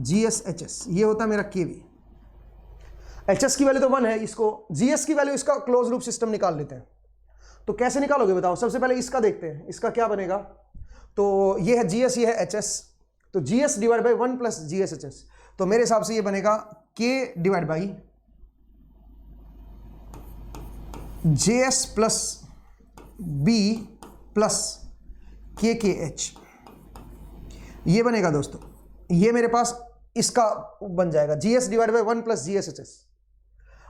GS HS, ये होता है मेरा KV। HS की वैल्यू तो 1 है, इसको GS की वैल्यू, इसका क्लोज लूप सिस्टम निकाल लेते हैं। तो कैसे निकालोगे बताओ, सबसे पहले इसका देखते हैं, इसका क्या बनेगा। तो ये है GS, ये है HS, तो GS divide by 1 plus GS HS, तो मेरे हिसाब से ये बनेगा K divide by JS plus B plus KKH, ये बनेगा दोस्तों। ये मेरे पास इसका बन जाएगा GS divide by 1 plus GS HS।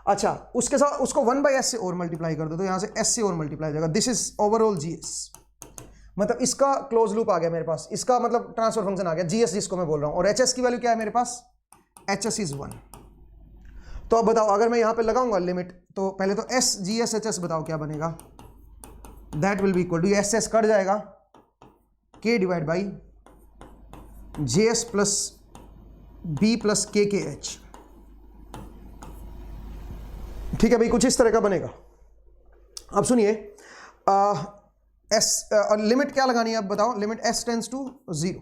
अच्छा, उसके साथ उसको 1/s से और मल्टीप्लाई कर दो, तो यहां से S से और मल्टीप्लाई हो जाएगा, दिस इज ओवरऑल GS, मतलब इसका क्लोज लूप आ गया मेरे पास, इसका मतलब ट्रांसफर फंक्शन आ गया, GS जिसको मैं बोल रहा हूं, और HS की वैल्यू क्या है मेरे पास, HS इज 1। तो अब बताओ अगर मैं यहां पे लगाऊंगा लिमिट, तो पहले तो S G S H S बताओ क्या बनेगा, that will be equal to S S cut जाएगा K divide by J S plus B plus के एच। ठीक है भाई, कुछ इस तरह का बनेगा। अब सुनिए, लिमिट क्या लगानी है अब बताओ, लिमिट एस टेंस टू 0।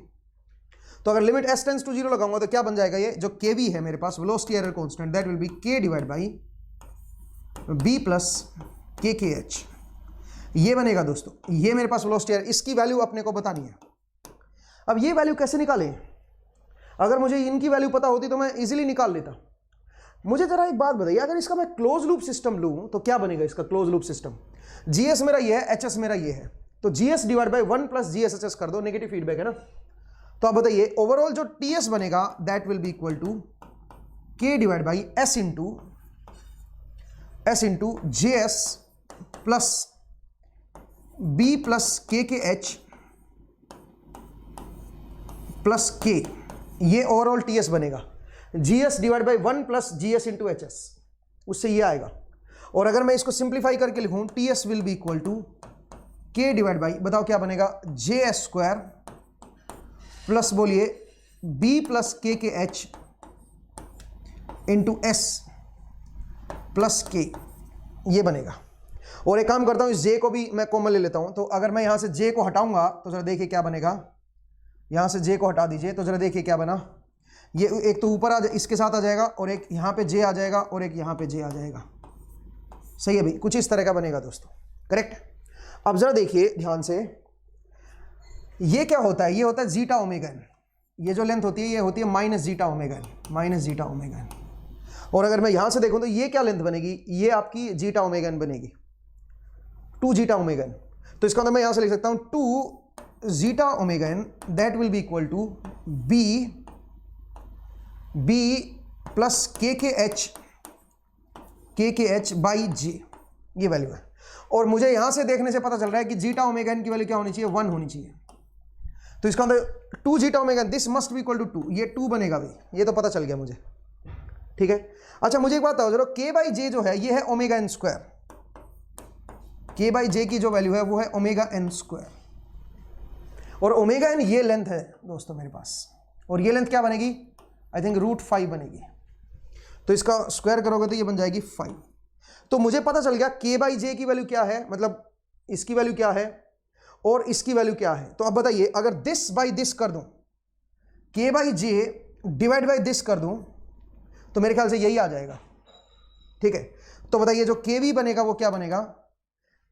तो अगर लिमिट एस टेंस टू 0 लगाऊंगा तो क्या बन जाएगा, ये जो के वी है मेरे पास velocity error constant, that will be k divide by b plus के एच। ये बनेगा दोस्तों, ये मेरे पास वेलोसिटी एरर, इसकी वैल्यू अपने को बतानी है। अब ये वैल्यू कैसे निकालें, अगर मुझे इनकी वैल्यू पता होती तो मैं इजीली निकाल लेता। मुझे जरा एक बात बताइए, अगर इसका मैं क्लोज लूप सिस्टम लूं तो क्या बनेगा इसका क्लोज लूप सिस्टम, जीएस मेरा ये है, एचएस मेरा ये है, तो जीएस डिवाइड बाई 1 प्लस जीएसएचएस कर दो, नेगेटिव फीडबैक है ना। तो आप बताइए ओवरऑल जो टीएस बनेगा that will be equal to के divide by S into JS plus B plus के एच प्लस के, ये ओवरऑल टीएस बनेगा। GS divide by 1 plus GS into h s, उससे ये आएगा। और अगर मैं इसको सिंप्लीफाई करके लिखूं, TS will be equal to के डिवाइड बाई, बताओ क्या बनेगा, जे एस स्क्वायर प्लस बोलिए बी प्लस के एच इंटू एस प्लस के, ये बनेगा। और एक काम करता हूं, इस जे को भी मैं कॉमन ले लेता हूं, तो अगर मैं यहां से जे को हटाऊंगा तो जरा देखिए क्या बनेगा, यहां से जे को हटा दीजिए तो जरा देखिए क्या बना, ये एक तो ऊपर इसके साथ आ जाएगा और एक यहां पे जे आ जाएगा और एक यहां पे जे आ जाएगा। सही है भाई, कुछ इस तरह का बनेगा दोस्तों, करेक्ट। अब जरा देखिए ध्यान से, ये क्या होता है, ये होता है जीटा ओमेगा एन, ये जो लेंथ होती है ये होती है minus zeta omega N, minus zeta omega N. और अगर मैं यहां से देखूं तो ये क्या लेंथ बनेगी, ये आपकी जीटा ओमेगा एन बनेगी, 2 जीटा ओमेगा एन। तो इसका मतलब मैं यहां से लिख सकता हूं 2 zeta omega N, that will be equal to B plus के एच बाई जे, ये वैल्यू है। और मुझे यहां से देखने से पता चल रहा है कि जीटा ओमेगा एन की वैल्यू क्या होनी चाहिए, 1 होनी चाहिए। तो इसका मतलब 2 zeta omega N, this must be equal to 2, ये 2 बनेगा भाई, ये तो पता चल गया मुझे। ठीक है, अच्छा मुझे एक बात बताओ जरा, के बाई जे जो है ये है ओमेगा एन स्क्वायर, के बाई जे की जो वैल्यू है वो है ओमेगा एन स्क्वायर, और ओमेगा एन ये लेंथ है दोस्तों मेरे पास, और ये लेंथ क्या बनेगी, आई थिंक √5 बनेगी। तो इसका स्क्वायर करोगे तो ये बन जाएगी 5। तो मुझे पता चल गया के बाई जे की वैल्यू क्या है, मतलब इसकी वैल्यू क्या है और इसकी वैल्यू क्या है। तो अब बताइए अगर दिस बाई दिस कर दूं, के by J divide by this कर दूं, तो मेरे ख्याल से यही आ जाएगा। ठीक है, तो बताइए जो के वी बनेगा वो क्या बनेगा,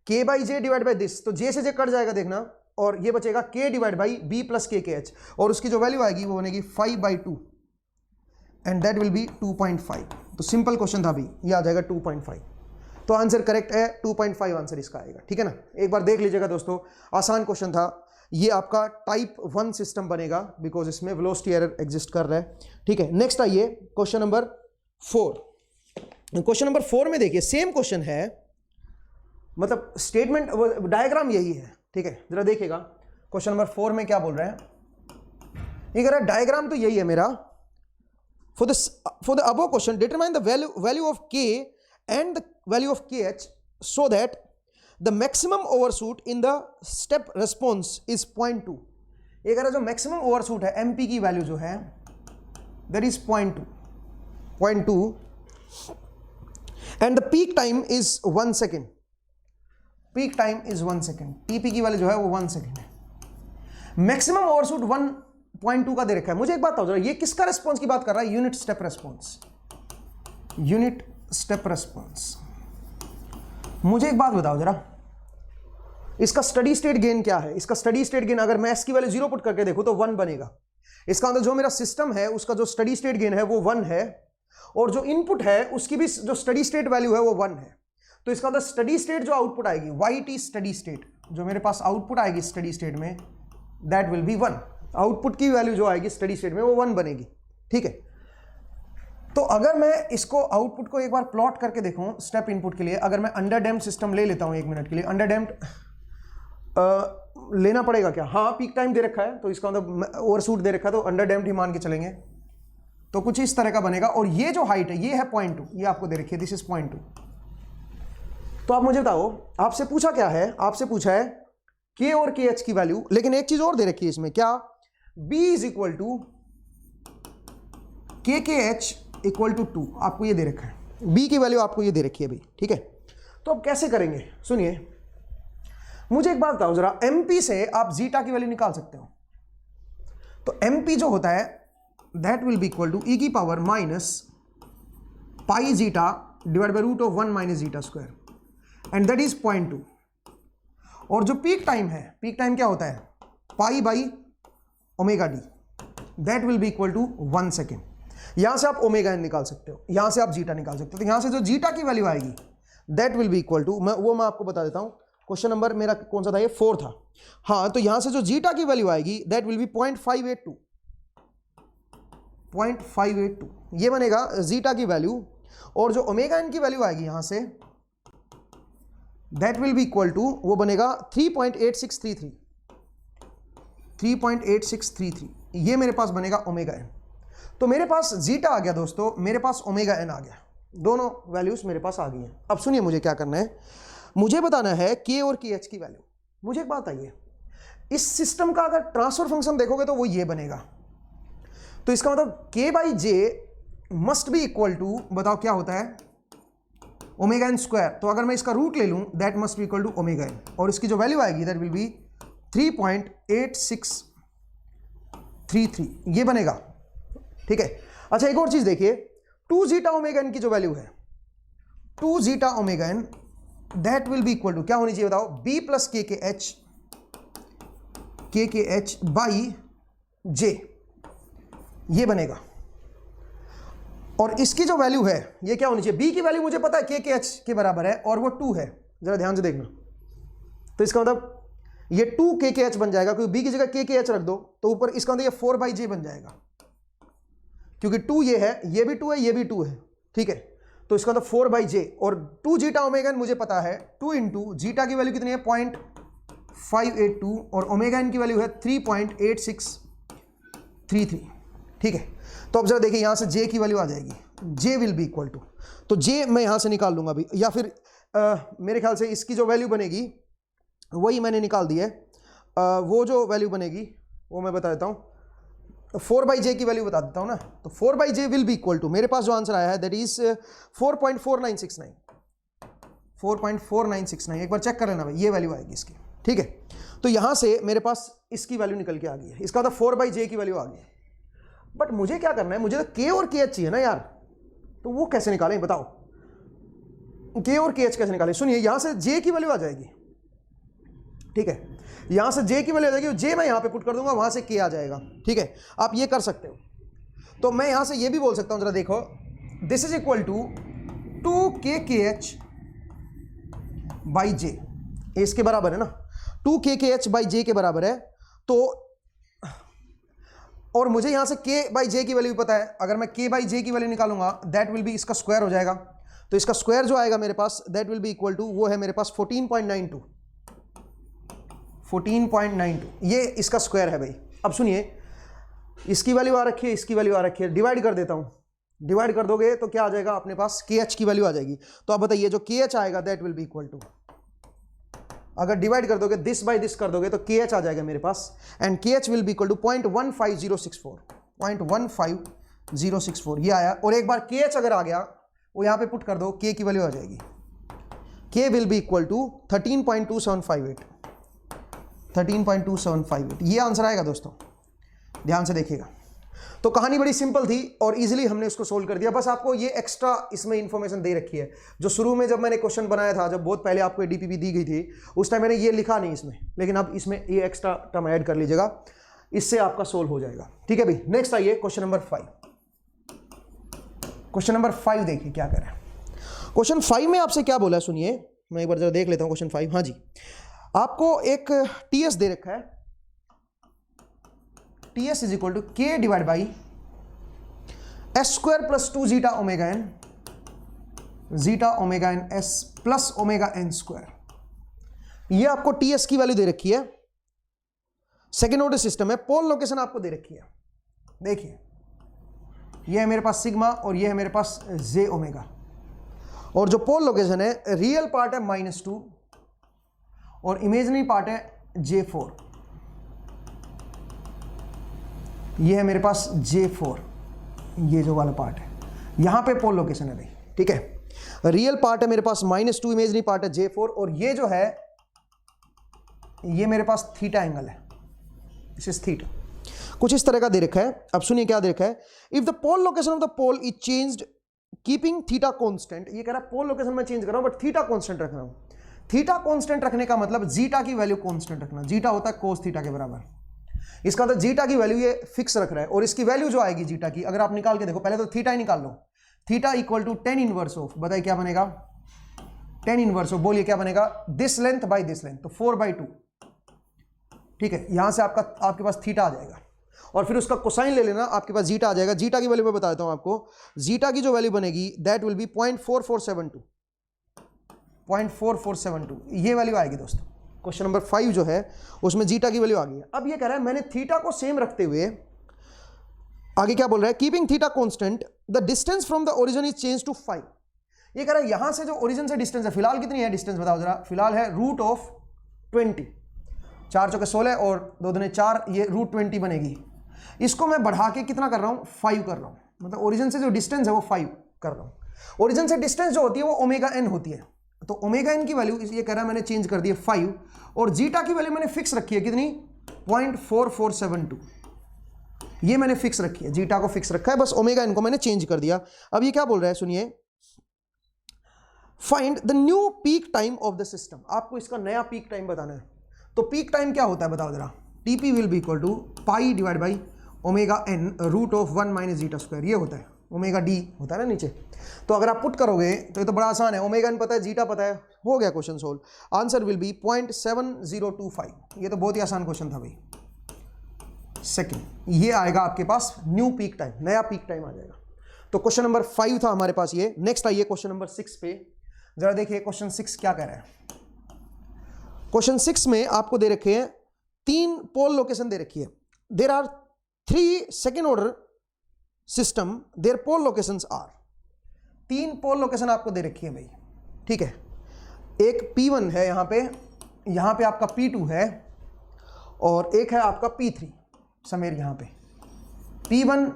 के by J divide by this, तो जे से जे कट जाएगा देखना, और ये बचेगा के डिवाइड बाई बी प्लस के एच, और उसकी जो वैल्यू आएगी वो बनेगी 5/2 एंड दैट विल बी 2.5। तो सिंपल क्वेश्चन था भाई, ये आ जाएगा 2.5। तो आंसर करेक्ट है, 2.5 आंसर इसका आएगा। ठीक है ना, एक बार देख लीजिएगा दोस्तों, आसान क्वेश्चन था। ये आपका टाइप 1 सिस्टम बनेगा बिकॉज इसमें वेलोसिटी एरर एग्जिस्ट कर रहा है। ठीक है, नेक्स्ट आइए क्वेश्चन नंबर 4। क्वेश्चन नंबर 4 में देखिए सेम क्वेश्चन है, मतलब स्टेटमेंट डायग्राम यही है। ठीक है, जरा देखिएगा क्वेश्चन नंबर 4 में क्या बोल रहे हैं, ये कह रहा है डायग्राम तो यही है मेरा, for the above question determine the value of k and the value of kh so that the maximum overshoot in the step response is 0.2। ये कह रहा है जो मैक्सिमम ओवरशूट है mp की वैल्यू जो है that is 0.2 and the peak time is 1 second, peak time is 1 second, tp की वैल्यू जो है वो 1 सेकेंड है। मैक्सिमम ओवरशूट 1.2 का दे रखा है। मुझे एक बात बताओ जरा, ये किसका रेस्पॉन्स की बात कर रहा है, unit step response, unit step response. मुझे एक बात बताओ जरा, इसका स्टडी स्टेट गेन क्या है, इसका स्टडी स्टेट गेन अगर मैं इसकी वैल्यू 0 पुट करके देखूं तो 1 बनेगा। इसका मतलब जो मेरा सिस्टम है उसका जो स्टडी स्टेट गेन है वो 1 है, और जो इनपुट है उसकी भी जो स्टडी स्टेट वैल्यू है वो 1 है। तो इसका मतलब स्टडी स्टेट जो आउटपुट आएगी, YT स्टडी स्टेट, जो मेरे पास आउटपुट आएगी स्टडी स्टेट में, दैट विल बी 1। आउटपुट की वैल्यू जो आएगी स्टडी स्टेट में वो 1 बनेगी। ठीक है, तो अगर मैं इसको आउटपुट को एक बार प्लॉट करके देखूं स्टेप इनपुट के लिए, अगर मैं अंडर डैम्प्ड सिस्टम ले लेता हूं 1 मिनट के लिए, अंडर डैम्प्ड लेना पड़ेगा क्या, हाँ पीक टाइम दे रखा है तो इसका मतलब ओवरशूट दे रखा है तो अंडर डैम्प्ड ही मान के चलेंगे। तो कुछ इस तरह का बनेगा, और ये जो हाइट है ये है 0.2, ये आपको दे रखी है, दिस इज 0.2। तो आप मुझे बताओ, आपसे पूछा क्या है, आपसे पूछा है के और के एच की वैल्यू, लेकिन एक चीज और दे रखी है इसमें, क्या, बी इज इक्वल टू के एच इक्वल टू 2, आपको ये दे रखा है, बी की वैल्यू आपको ये दे रखी है अभी, ठीक है। तो अब कैसे करेंगे, सुनिए, मुझे एक बात बताओ जरा, एमपी से आप जीटा की वैल्यू निकाल सकते हो। तो एमपी जो होता है that will be equal to e की power minus pi zeta divide by root of 1 minus zeta square, and that is 0.2। और जो पीक टाइम है, पीक टाइम क्या होता है, pi by omega d, that will be equal to 1 second. यहां से आप ओमेगा एन निकाल सकते हो, यहां से आप जीटा निकाल सकते हो। तो यहां से जो जीटा की वैल्यू आएगी that will be equal to, मैं आपको बता देता हूं, क्वेश्चन नंबर मेरा कौन सा था, ये 4 था। हाँ, तो यहां से जो जीटा की वैल्यू आएगी दैट विल बी 0.582, 0.582 ये बनेगा जीटा की वैल्यू। और जो ओमेगा एन की वैल्यू आएगी यहां से that will be equal to, वो बनेगा 3.8633, 3.8633, ये मेरे पास बनेगा ओमेगा एन। तो मेरे पास जीटा आ गया दोस्तों, मेरे पास ओमेगा एन आ गया, दोनों वैल्यूज मेरे पास आ गई हैं। अब सुनिए मुझे क्या करना है, मुझे बताना है के और के एच की वैल्यू। मुझे एक बात आइए, इस सिस्टम का अगर ट्रांसफर फंक्शन देखोगे तो वो ये बनेगा, तो इसका मतलब K by J must be equal to, बताओ क्या होता है, ओमेगा एन स्क्वायर। तो अगर मैं इसका रूट ले लूं that must be equal to omega N, और इसकी जो वैल्यू आएगी दैट विल बी 3.8633, ये बनेगा, ठीक है। अच्छा एक और चीज देखिए, 2 जीटा ओमेगा एन की जो वैल्यू है, 2 zeta omega N that will be equal to क्या होनी चाहिए बताओ, बी प्लस के एच बाई जे, ये बनेगा। और इसकी जो वैल्यू है ये क्या होनी चाहिए, बी की वैल्यू मुझे पता है के एच के बराबर है और वो 2 है, जरा ध्यान से देखना। तो इसका मतलब ये 2 के एच बन जाएगा, क्योंकि बी की जगह के एच रख दो तो ऊपर इसका मतलब ये 4 बाई जे बन जाएगा, क्योंकि 2 ये है, ये भी 2 है, ये भी 2 है, ठीक है। तो इसका मतलब 4 बाई जे, और 2 जीटा ओमेगा एन मुझे पता है, 2 इंटू जीटा की वैल्यू कितनी है 0.582 और ओमेगा एन की वैल्यू है 3.8633, ठीक है। तो अब जरा देखिए यहां से जे की वैल्यू आ जाएगी, जे विल बी इक्वल टू, तो जे मैं यहां से निकाल लूंगा अभी, या फिर मेरे ख्याल से इसकी जो वैल्यू बनेगी वही मैंने निकाल दी है, वो जो वैल्यू बनेगी वो मैं बता देता हूँ, 4 बाई जे की वैल्यू बता देता हूँ ना। तो 4 by J will be equal to, मेरे पास जो आंसर आया है दैट इज 4.4969, 4.4969, एक बार चेक कर लेना भाई, ये वैल्यू आएगी इसकी, ठीक है। तो यहां से मेरे पास इसकी वैल्यू निकल के आ गई है, इसका तो 4 बाई जे की वैल्यू आ गई है। बट मुझे क्या करना है, मुझे तो के और के एच चाहिए ना यार, तो वो कैसे निकालें बताओ, के और के एच कैसे निकालें। सुनिए यहां से जे की वैल्यू आ जाएगी, ठीक है, यहां से जे की वैल्यू आ जाएगी, जे मैं यहां पे पुट कर दूंगा, वहां से के आ जाएगा, ठीक है। आप ये कर सकते हो। तो मैं यहां से ये भी बोल सकता हूं, जरा देखो, दिस इज इक्वल टू 2 के एच बाई जे, इसके बराबर है ना, 2 के एच बाई जे के बराबर है। तो और मुझे यहां से के बाई जे की वैल्यू पता है, अगर मैं के बाई जे की वैल्यू निकालूंगा दैट विल बी, इसका स्क्वायर हो जाएगा, तो इसका स्क्वायर जो आएगा मेरे पास that will be equal to, वो है मेरे पास 14.92, 14.92, ये इसका स्क्वायर है भाई। अब सुनिए, इसकी वैल्यू आ रखी है, इसकी वैल्यू आ रखी है, डिवाइड कर देता हूं, डिवाइड कर दोगे तो क्या आ जाएगा अपने पास, के एच की वैल्यू आ जाएगी। तो आप बताइए जो के एच आएगा that will be equal to, अगर डिवाइड कर दोगे दिस बाय दिस कर दोगे तो के एच आ जाएगा मेरे पास, and K H will be equal to 0.15064, 0.15064 ये आया। और एक बार के एच अगर आ गया वो यहां पे पुट कर दो, के की वैल्यू आ जाएगी, के विल बी इक्वल टू 13.2758, 13.2758, ये आंसर आएगा दोस्तों, ध्यान से देखिएगा। तो कहानी बड़ी सिंपल थी और इजीली हमने उसको सोल्व कर दिया। बस आपको ये एक्स्ट्रा इसमें इंफॉर्मेशन दे रखी है, जो शुरू में जब मैंने क्वेश्चन बनाया था, जब बहुत पहले आपको डीपीपी दी गई थी, उस टाइम मैंने ये लिखा नहीं इसमें, लेकिन अब इसमें ये एक्स्ट्रा टर्म ऐड कर लीजिएगा, इससे आपका सोल्व हो जाएगा, ठीक है भाई। नेक्स्ट आइए क्वेश्चन नंबर 5। क्वेश्चन नंबर 5 देखिए क्या करें। क्वेश्चन 5 में आपसे क्या बोला है, सुनिए, मैं एक बार जरा देख लेता हूं क्वेश्चन 5। हाँ जी, आपको एक टीएस दे रखा है, टीएस इज इक्वल टू के divide by S square plus 2 zeta omega N S plus omega N square. ये आपको टीएस की वैल्यू दे रखी है, सेकेंड ऑर्डर सिस्टम है, पोल लोकेशन आपको दे रखी है। देखिए ये है मेरे पास सिग्मा और ये है मेरे पास जे ओमेगा। और जो पोल लोकेशन है, रियल पार्ट है -2 और इमेजिनरी पार्ट है J4। ये है मेरे पास J4, ये जो वाला पार्ट है, यहां पे पोल लोकेशन है भाई, ठीक है। रियल पार्ट है मेरे पास -2, इमेजिनरी पार्ट है J4 और ये जो है ये मेरे पास थीटा एंगल है, दिस इज थीटा। कुछ इस तरह का दे रखा है। अब सुनिए क्या दे रखा है, if the pole location of the pole is changed keeping theta constant. ये कह रहा है पोल लोकेशन में चेंज कर रहा हूं बट थीटा कांस्टेंट रख रहा हूं। थीटा कांस्टेंट रखने का मतलब जीटा की वैल्यू कांस्टेंट रखना। जीटा होता है कोस थीटा के बराबर। इसका मतलब जीटा की वैल्यू ये फिक्स रख रहा है और इसकी वैल्यू जो आएगी जीटा की, अगर आप निकाल के देखो, पहले तो थीटा ही निकाल लो। Theta equal to tan inverse of, बताइए क्या बनेगा, tan इनवर्स ऑफ, बोलिए क्या बनेगा, this length by this length, तो 4/2, ठीक है। यहां से आपके पास थीटा आ जाएगा और फिर उसका कोसाइन ले लेना, आपके पास जीटा आ जाएगा। जीटा की वैल्यू मैं बता देता हूं आपको, जीटा की जो वैल्यू बनेगी दैट विल बी 0.4472, 0.4472 ये वैल्यू आएगी दोस्तों। क्वेश्चन नंबर 5 जो है उसमें जीटा की वैल्यू आ गई है। अब ये कह रहा है मैंने थीटा को सेम रखते हुए, आगे क्या बोल रहा है, keeping theta constant the distance from the origin is change to 5। ये कह रहा है यहां से जो ओरिजिन से डिस्टेंस है, फिलहाल कितनी है डिस्टेंस बताओ जरा, फिलहाल है √20, 4 चौके 16 और 2 दूने 4, ये √20 बनेगी। इसको मैं बढ़ा के कितना कर रहा हूं, 5 कर रहा हूं, मतलब ओरिजिन से जो डिस्टेंस है वो 5 कर रहा हूं। ओरिजिन से डिस्टेंस जो होती है वो ओमेगा एन होती है, तो ओमेगा एन की वैल्यू ये कह रहा है मैंने चेंज कर दी है 5 और जीटा की वैल्यू मैंने फिक्स रखी है कितनी, 0.4472, ये मैंने फिक्स रखी है, जीटा को फिक्स रखा है, बस ओमेगा एन को मैंने चेंज कर दिया। अब ये क्या बोल रहा है सुनिए, find the new peak time of the system. आपको इसका नया पीक टाइम बताना है। तो पीक टाइम क्या होता है बताओ जरा, TP will be equal to pi divide by omega N √1 minus zeta square, ये होता है, ओमेगा डी होता है ना नीचे। तो अगर आप पुट करोगे तो ये तो बड़ा आसान है, ओमेगा एन पता है, जीटा पता है, हो गया question solve. Answer will B 0.7025, ये तो बहुत ही आसान क्वेश्चन था भाई। सेकंड ये आएगा आपके पास न्यू पीक टाइम, नया पीक टाइम आ जाएगा। तो क्वेश्चन नंबर 5 था हमारे पास ये। नेक्स्ट आइए क्वेश्चन नंबर 6 पे, जरा देखिए क्वेश्चन 6 क्या कह रहा है। क्वेश्चन 6 में आपको दे रखे हैं 3 पोल लोकेशन दे रखी है। There are 3 second order system, their pole locations are. 3 pole location आपको दे रखी है भाई, ठीक है। एक P1 है यहाँ पे आपका P2 है और एक है आपका P3 समेर, यहाँ पे P1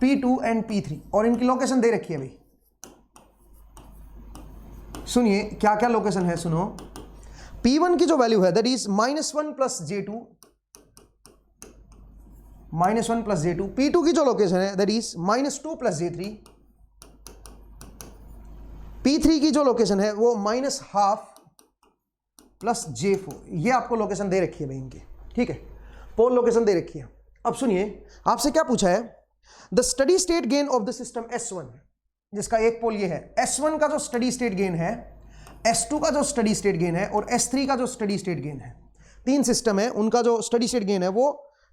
P2 एंड P3 और इनकी लोकेशन दे रखी है भाई। सुनिए क्या क्या लोकेशन है, सुनो। P1 की जो वैल्यू है that is -1 plus J2, -1 plus J2। P2 की जो लोकेशन है that is -2 plus J3। P3 की जो लोकेशन है वो -12 प्लस J4। ये आपको लोकेशन दे रखी है भाई इनकी, ठीक है, पोल लोकेशन दे रखी है। अब सुनिए आपसे क्या पूछा है, the steady state gain of the system S1, जिसका एक पोल ये है, S1 का जो स्टडी स्टेट गेन है, S2 का जो स्टडी स्टेट गेन है और S3 का जो स्टडी स्टेट गेन है। 3 सिस्टम है, उनका जो स्टडी स्टेट गेन है वो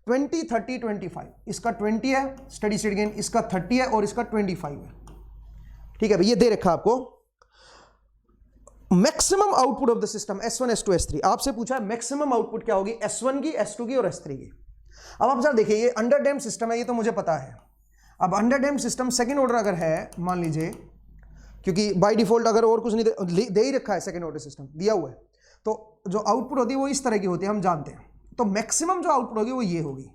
20, 30, 25। इसका 20 है स्टडी स्टेट गेन, इसका 30 है और इसका 25 है, ठीक है भाई, ये दे रखा आपको। Maximum output of the system S1, S2, S3, आपसे पूछा है मैक्सिमम आउटपुट क्या होगी S1 की, S2 की और S3 की। अब आप जरा देखिए, ये अंडर डैम्प सिस्टम है, ये तो मुझे पता है। अब under damp system second order अगर है मान लीजिए, क्योंकि बाय डिफॉल्ट अगर और कुछ नहीं दे ही रखा है, सेकंड ऑर्डर सिस्टम दिया हुआ है, तो जो आउटपुट होती है वो इस तरह की होती है, हम जानते हैं। तो मैक्सिमम जो आउटपुट होगी वो ये होगी,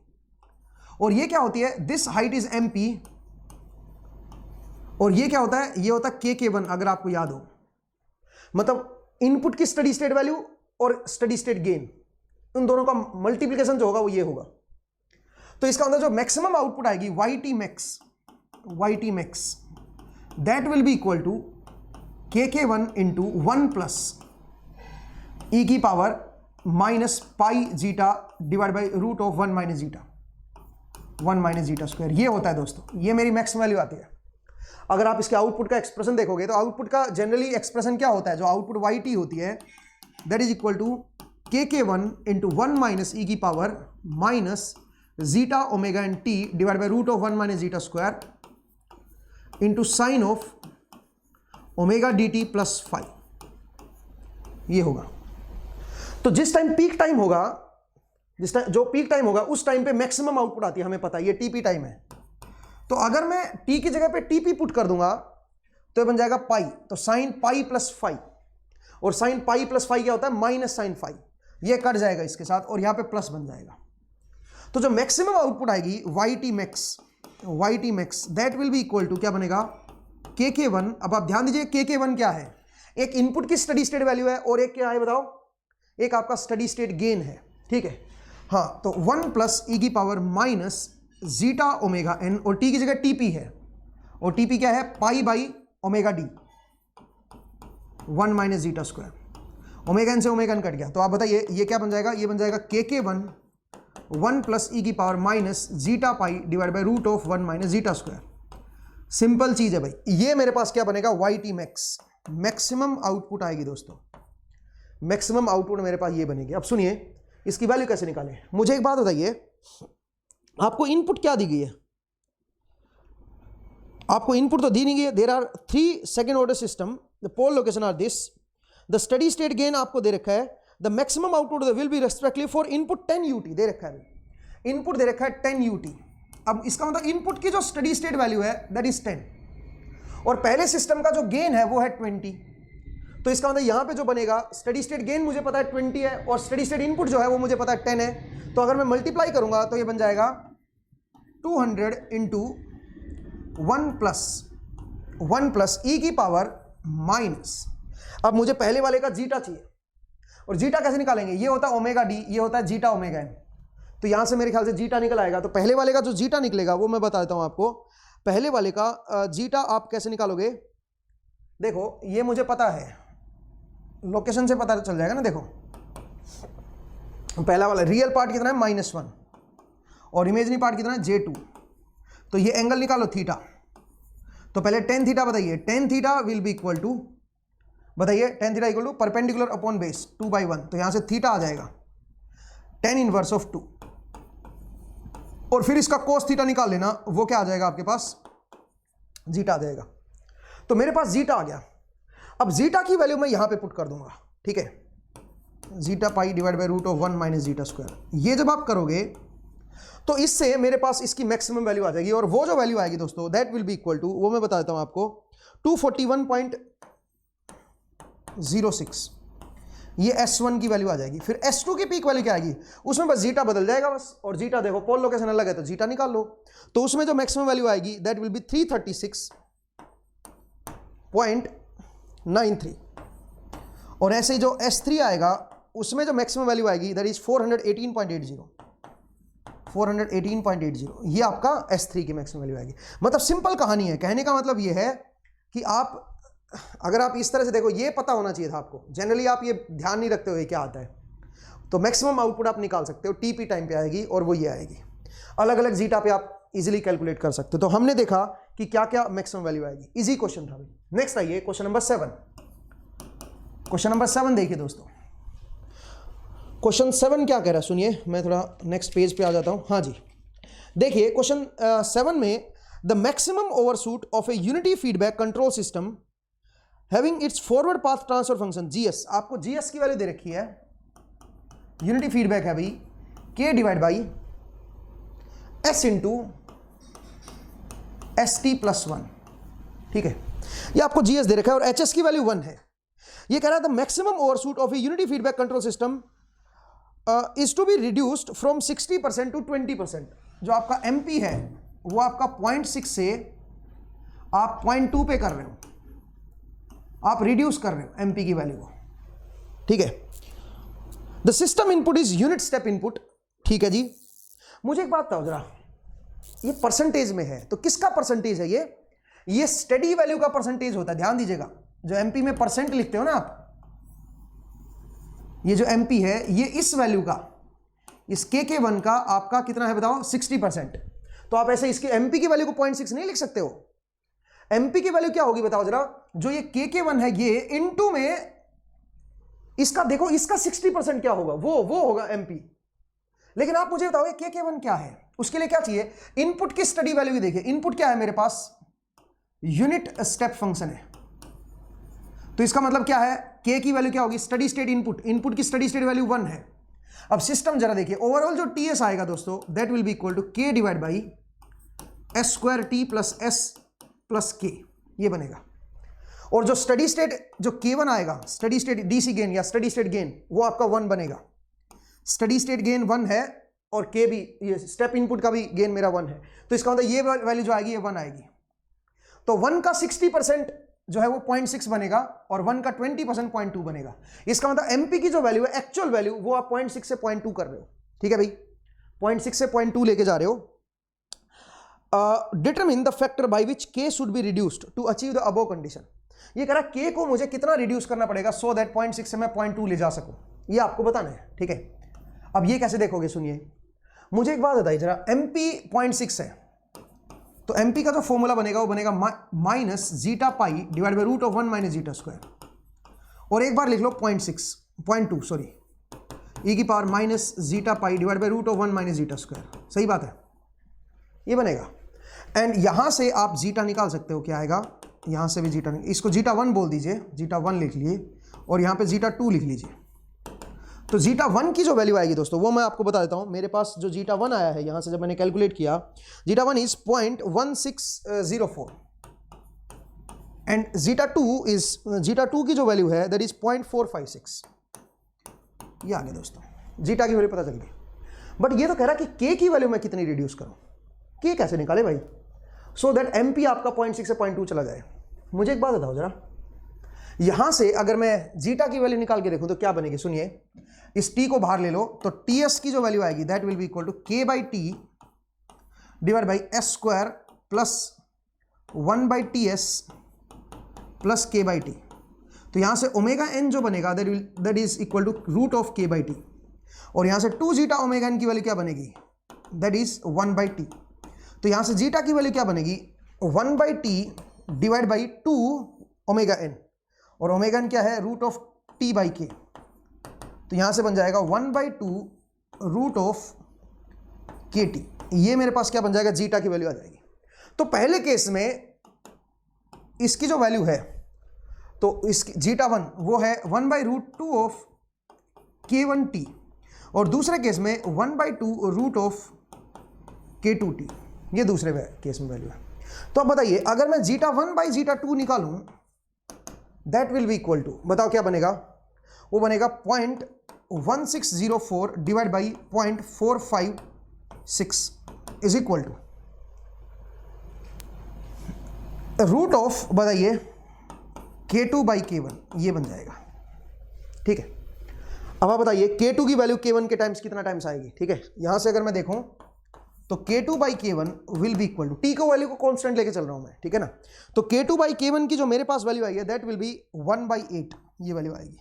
और ये क्या होती है, दिस हाइट इज MP, और ये क्या होता है, ये होता है KK1, अगर आपको याद हो, मतलब इनपुट की स्टडी स्टेट वैल्यू और स्टडी स्टेट गेन, उन दोनों का मल्टीप्लिकेशन जो होगा वो ये होगा। तो इसका अंदर जो मैक्सिमम आउटपुट आएगी YT max that will be equal to KK1 into 1 plus E की power minus pi zeta divide by √1 minus zeta, 1 minus zeta square, ये होता है दोस्तों, ये मेरी मैक्स वैल्यू आती है। अगर आप इसके आउटपुट का एक्सप्रेशन देखोगे तो आउटपुट का जनरली एक्सप्रेशन क्या होता है, जो आउटपुट YT होती है that is equal to KK1 into 1 minus E की power minus zeta omega N T divide by √1 minus zeta square into sine of omega DT plus 5, ये होगा। तो जिस टाइम पीक टाइम होगा, जिस टाइम जो पीक टाइम होगा उस टाइम पे मैक्सिमम आउटपुट आती है, हमें पता है ये TP टाइम है। तो अगर मैं टी की जगह पे टीपी पुट कर दूंगा तो ये बन जाएगा पाई, तो साइन पाई प्लस फाई, और साइन पाई प्लस फाई क्या होता है, माइनस साइन फाई, ये कट जाएगा इसके साथ और यहां पे प्लस बन जाएगा। तो जो मैक्सिमम आउटपुट आएगी Y T max that will be equal to क्या बनेगा, के के वन। अब आप ध्यान दीजिए के वन क्या है, एक इनपुट की स्टडी स्टेट वैल्यू है और एक क्या है बताओ, एक आपका स्टडी स्टेट गेन है, ठीक है। हाँ, तो 1 प्लस ई की power minus zeta omega N, और टी की जगह टीपी है, और टीपी क्या है, pi by omega D, 1 minus zeta square, omega N से ओमेगा एन कट गया। तो आप बताइए ये क्या बन जाएगा, ये बन जाएगा के वन 1 प्लस ई की power minus zeta pi divide by root of 1 minus zeta square. Simple चीज है भाई, ये मेरे पास क्या बनेगा, Y T max, maximum output आएगी दोस्तों, मैक्सिमम आउटपुट मेरे पास ये बनेगी। अब सुनिए इसकी वैल्यू कैसे निकालें। मुझे एक बात बताइए, आपको इनपुट क्या दी गई है, आपको इनपुट तो दी नहीं गई है। There are 3 second order system, the pole location are this, the steady state gain आपको दे रखा है, the maximum output will be respectively for input 10 u t दे रखा है, इनपुट दे रखा है 10 यूटी। अब इसका मतलब इनपुट की जो स्टडी स्टेट वैल्यू है दैट इज 10, और पहले सिस्टम का जो गेन है वो है 20। तो इसका मतलब यहां पे जो बनेगा, स्टडी स्टेट गेन मुझे पता है 20 है और स्टडी स्टेट इनपुट जो है वो मुझे पता है 10 है। तो अगर मैं मल्टीप्लाई करूंगा तो ये बन जाएगा 200 इंटू 1 प्लस ई की पावर माइनस, अब मुझे पहले वाले का जीटा चाहिए, और जीटा कैसे निकालेंगे, ये होता है ओमेगा डी, ये होता है जीटा ओमेगा एन। तो यहां से मेरे ख्याल से जीटा निकल आएगा। तो पहले वाले का जो जीटा निकलेगा वो मैं बता देता हूं आपको। पहले वाले का जीटा आप कैसे निकालोगे, देखो ये मुझे पता है, लोकेशन से पता चल जाएगा ना। देखो पहला वाला रियल पार्ट कितना है, -1, और इमेजिनरी पार्ट कितना है, J2। तो ये एंगल निकालो थीटा, तो पहले टेन थीटा बताइए, tan theta will be equal to, बताइए tan theta equal to perpendicular upon base 2/1, तो यहां से थीटा आ जाएगा tan इनवर्स ऑफ 2, और फिर इसका कोस थीटा निकाल लेना, वो क्या आ जाएगा आपके पास, जीटा आ जाएगा। तो मेरे पास जीटा आ गया। अब जीटा की वैल्यू मैं यहां पे पुट कर दूंगा, ठीक है, zeta pi divide by root of 1 minus zeta square. ये जब आप करोगे तो इससे मेरे पास इसकी मैक्सिमम वैल्यू आ जाएगी, और वो जो वैल्यू आएगी दोस्तों that will be equal to, वो मैं बता देता हूं आपको, 241.06, ये S1 की वैल्यू आ जाएगी। फिर S2 की पीक वैल्यू क्या आएगी, उसमें बस जीटा बदल जाएगा बस, और जीटा देखो पोल लोकेशन अलग है तो जीटा निकाल लो, तो उसमें जो मैक्सिमम वैल्यू आएगी दैट विल बी 336.93, और ऐसे ही जो S3 आएगा उसमें जो मैक्सिमम वैल्यू आएगी दैट इज 418.80, ये आपका S3 की मैक्सिमम वैल्यू आएगी। मतलब सिंपल कहानी है, कहने का मतलब ये है कि आप अगर आप इस तरह से देखो, ये पता होना चाहिए था आपको, जनरली आप ये ध्यान नहीं रखते हो क्या आता है, तो मैक्सिमम आउटपुट आप निकाल सकते हो, टीपी टाइम पे आएगी और वो ये आएगी, अलग अलग जीटा पे आप इजीली कैलकुलेट कर सकते हो। तो हमने देखा कि क्या क्या मैक्सिमम वैल्यू आएगी, इजी क्वेश्चन था भाई। नेक्स्ट आइए क्वेश्चन नंबर 7। क्वेश्चन नंबर 7 देखिए दोस्तों, क्वेश्चन 7 क्या कह रहा है सुनिए, मैं थोड़ा नेक्स्ट पेज पे आ जाता हूं। हाँ जी, देखिए क्वेश्चन 7 में, the maximum overshoot of a unity feedback control system having its forward path transfer function GS, आपको GS की वैल्यू दे रखी है, यूनिटी फीडबैक है भाई, K divide by S into ST plus 1, ठीक है, ये आपको GS दे रखा है, और HS की वैल्यू 1 है। ये कह रहा है the maximum overshoot of a unity feedback control system is to be reduced from 60% to 20%। जो आपका MP है वो आपका 0.6 से आप 0.2 पे कर रहे हो, आप रिड्यूस कर रहे हो MP की वैल्यू को, ठीक है। The system input is unit step input, ठीक है जी। मुझे एक बात बताओ जरा, ये परसेंटेज में है तो किसका परसेंटेज है, ये स्टडी वैल्यू का परसेंटेज होता है, ध्यान दीजिएगा। जो MP में परसेंट लिखते हो ना आप, ये जो MP है ये इस वैल्यू का, इस KK1 का आपका कितना है बताओ, 60%। तो आप ऐसे इसके MP की वैल्यू को 0.6 नहीं लिख सकते हो। MP की वैल्यू क्या होगी बताओ जरा, जो ये KK1 है ये इनटू में इसका, देखो इसका 60% क्या होगा, वो होगा MP। लेकिन आप मुझे बताओ KK1 क्या है, उसके लिए क्या चाहिए, इनपुट की स्टडी वैल्यू भी देखिए, इनपुट क्या है मेरे पास, यूनिट स्टेप फंक्शन है। तो इसका मतलब क्या है, K की वैल्यू क्या होगी, स्टडी स्टेट इनपुट, इनपुट की स्टडी स्टेट वैल्यू 1 है। अब सिस्टम जरा देखिए, ओवरऑल जो TS आएगा दोस्तों that will be equal to K divide by S square T plus S plus के, ये बनेगा। और जो स्टडी स्टेट जो K1 आएगा, स्टडी स्टेट डीसी गेन या स्टडी स्टेट गेन, वो आपका 1 बनेगा। स्टडी स्टेट गेन 1 है और के भी, ये स्टेप इनपुट का भी गेन मेरा 1 है, तो इसका मतलब ये वैल्यू जो आएगी ये 1 आएगी। तो 1 का 60% जो है वो 0.6 बनेगा और 1 का 20% 0.2 बनेगा। इसका मतलब एमपी की जो वैल्यू है, एक्चुअल वैल्यू, वो आप 0.6 से 0.2 कर रहे हो। ठीक है भाई, 0.6 से 0.2 लेके जा रहे हो। Determine the factor by which k should be reduced to achieve the above condition. ये कह रहा के को मुझे कितना रिड्यूस करना पड़ेगा सो दैट 0.6 से मैं 0.2 ले जा सकूं, ये आपको बताना है। ठीक है, अब ये कैसे देखोगे, सुनिए। मुझे एक बात बताइए जरा, एमपी 0.6 है, तो एमपी का जो फॉर्मूला बनेगा वो बनेगा minus zeta pi divide by root of 1 minus zeta square. और एक बार लिख लो 0.2 सॉरी, ई की power minus zeta pi divide by root of 1 minus zeta square. सही बात है, ये बनेगा। एंड यहां से आप जीटा निकाल सकते हो, क्या आएगा, यहां से भी जीटा, इसको जीटा 1 बोल दीजिए, जीटा 1 लिख लिए, और यहां पे जीटा 2 लिख लीजिए। तो जीटा 1 की जो वैल्यू आएगी दोस्तों, वो मैं आपको बता देता हूं। मेरे पास जो जीटा 1 आया है, यहां से जब मैंने कैलकुलेट किया, जीटा 1 इज 0.1604 एंड जीटा 2 की जो वैल्यू है दैट इज 0.456। ये आ गया दोस्तों, जीटा की वैल्यू पता चल गई। बट ये तो कह रहा है कि के की वैल्यू मैं कितनी रिड्यूस करूं, के कैसे निकाले भाई, सो दैट एमपी आपका 0.6 से 0.2 चला जाए। मुझे एक बात बताओ जरा, यहां से अगर मैं जीटा की वैल्यू निकाल के देखूं तो क्या बनेगी, सुनिए। इस टी को बाहर ले लो, तो टीएस की जो वैल्यू आएगी that will be equal to K by T divide by S square plus 1 by T S plus K by T. तो यहां से ओमेगा एन जो बनेगा that is equal to root of K by T, और यहां से 2 zeta omega N की value क्या बनेगी, दैट इज 1 बाई टी। तो यहां से जीटा की वैल्यू क्या बनेगी, 1 by T divide by 2 omega N, और ओमेगा एन क्या है, रूट ऑफ टी बाई के। तो यहां से बन जाएगा 1 बाई 2 रूट ऑफ के टी। ये मेरे पास क्या बन जाएगा, जीटा की वैल्यू आ जाएगी। तो पहले केस में इसकी जो वैल्यू है, तो इसकी जीटा 1 वो है 1 बाई रूट 2 ऑफ के 1 टी, और दूसरे केस में 1 बाई 2 रूट ऑफ के 2 टी। ये दूसरे केस में वैल्यू है। तो अब बताइए, अगर मैं जीटा 1 बाई जीटा 2 निकालूं that will be equal to, बताओ क्या बनेगा, वो बनेगा 0.1604 divide by 0.456 is equal to root of, बताइए, K2 बाई K1, ये बन जाएगा। ठीक है, अब आप बताइए K2 की वैल्यू K1 के टाइम्स कितना टाइम्स आएगी। ठीक है, यहां से अगर मैं देखूं तो K2 बाई K1 will be equal to, T को वैल्यू को कांस्टेंट लेके चल रहा हूं मैं, ठीक है ना। तो K2 बाई K1 की जो मेरे पास वैल्यू आई है दैट विल बी 1/8, ये वैल्यू आएगी।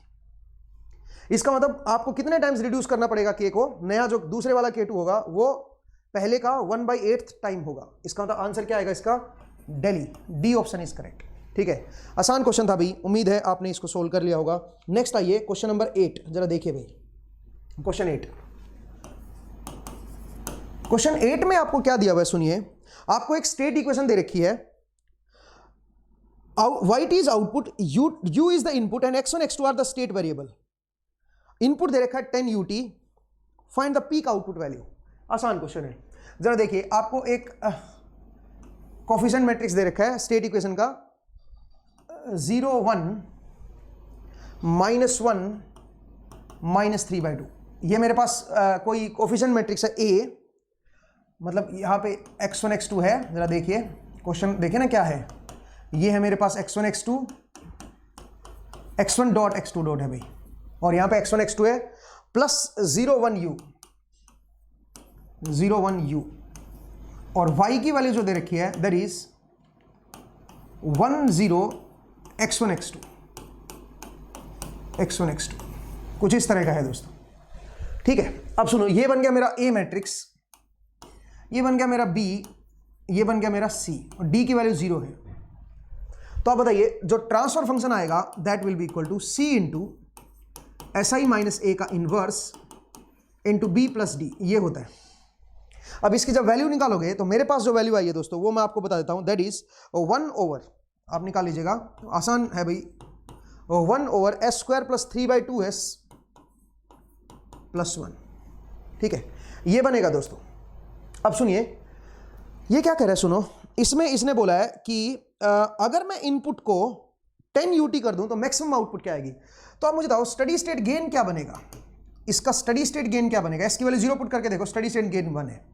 इसका मतलब आपको कितने टाइम्स रिड्यूस करना पड़ेगा K को, नया जो दूसरे वाला K2 होगा वो पहले का 1/8 टाइम होगा। इसका मतलब आंसर क्या आएगा इसका, Delhi, D option is correct. ठीक है, आसान क्वेश्चन था भाई, उम्मीद है आपने इसको सोल्व कर लिया होगा। नेक्स्ट आइए क्वेश्चन नंबर 8, जरा देखिए भाई, क्वेश्चन 8। क्वेश्चन 8 में आपको क्या दिया हुआ है, सुनिए। आपको एक स्टेट इक्वेशन दे रखी है, y is output, u is the input and x1 x2 are the state variable. Input दे रखा है 10 ut, find the peak output value. आसान क्वेश्चन है, जरा देखिए। आपको एक कोफिशिएंट मैट्रिक्स दे रखा है स्टेट इक्वेशन का, 0 1 -1 -3/2। ये मेरे पास कोई कोफिशिएंट मैट्रिक्स है A, मतलब यहाँ पे x1 x2 है। जरा देखिए क्वेश्चन, देखिए ना क्या है, ये है मेरे पास x1 x2, x1 dot x2 dot है भाई, और यहाँ पे x1 x2 है प्लस 0 1 u, और y की वैल्यू जो दे रखी है दैट इज 1 0 x1 x2, कुछ इस तरह का है दोस्तों। ठीक है, अब सुनो, ये बन गया मेरा A मैट्रिक्स, ये बन गया मेरा B, ये बन गया मेरा C, और D की वैल्यू 0 है। तो आप बताइए जो ट्रांसफर फंक्शन आएगा that will be equal to C into SI minus A का inverse into B plus D, ये होता है। अब इसकी जब वैल्यू निकालोगे तो मेरे पास जो वैल्यू आई है दोस्तों वो मैं आपको बता देता हूं, दैट इज 1 ओवर, आप निकाल लीजिएगा, आसान है भाई, 1 over s square plus 3/2s plus 1। ठीक है, ये बनेगा दोस्तों। अब सुनिए, ये क्या कह रहा है सुनो, इसमें इसने बोला है कि अगर मैं इनपुट को 10 UT कर दूं तो मैक्सिमम आउटपुट क्या आएगी। तो आप मुझे बताओ स्टडी स्टेट गेन क्या बनेगा, इसका स्टडी स्टेट गेन क्या बनेगा। इसकी वैल्यू 0 पुट करके देखो, स्टडी स्टेट गेन 1 है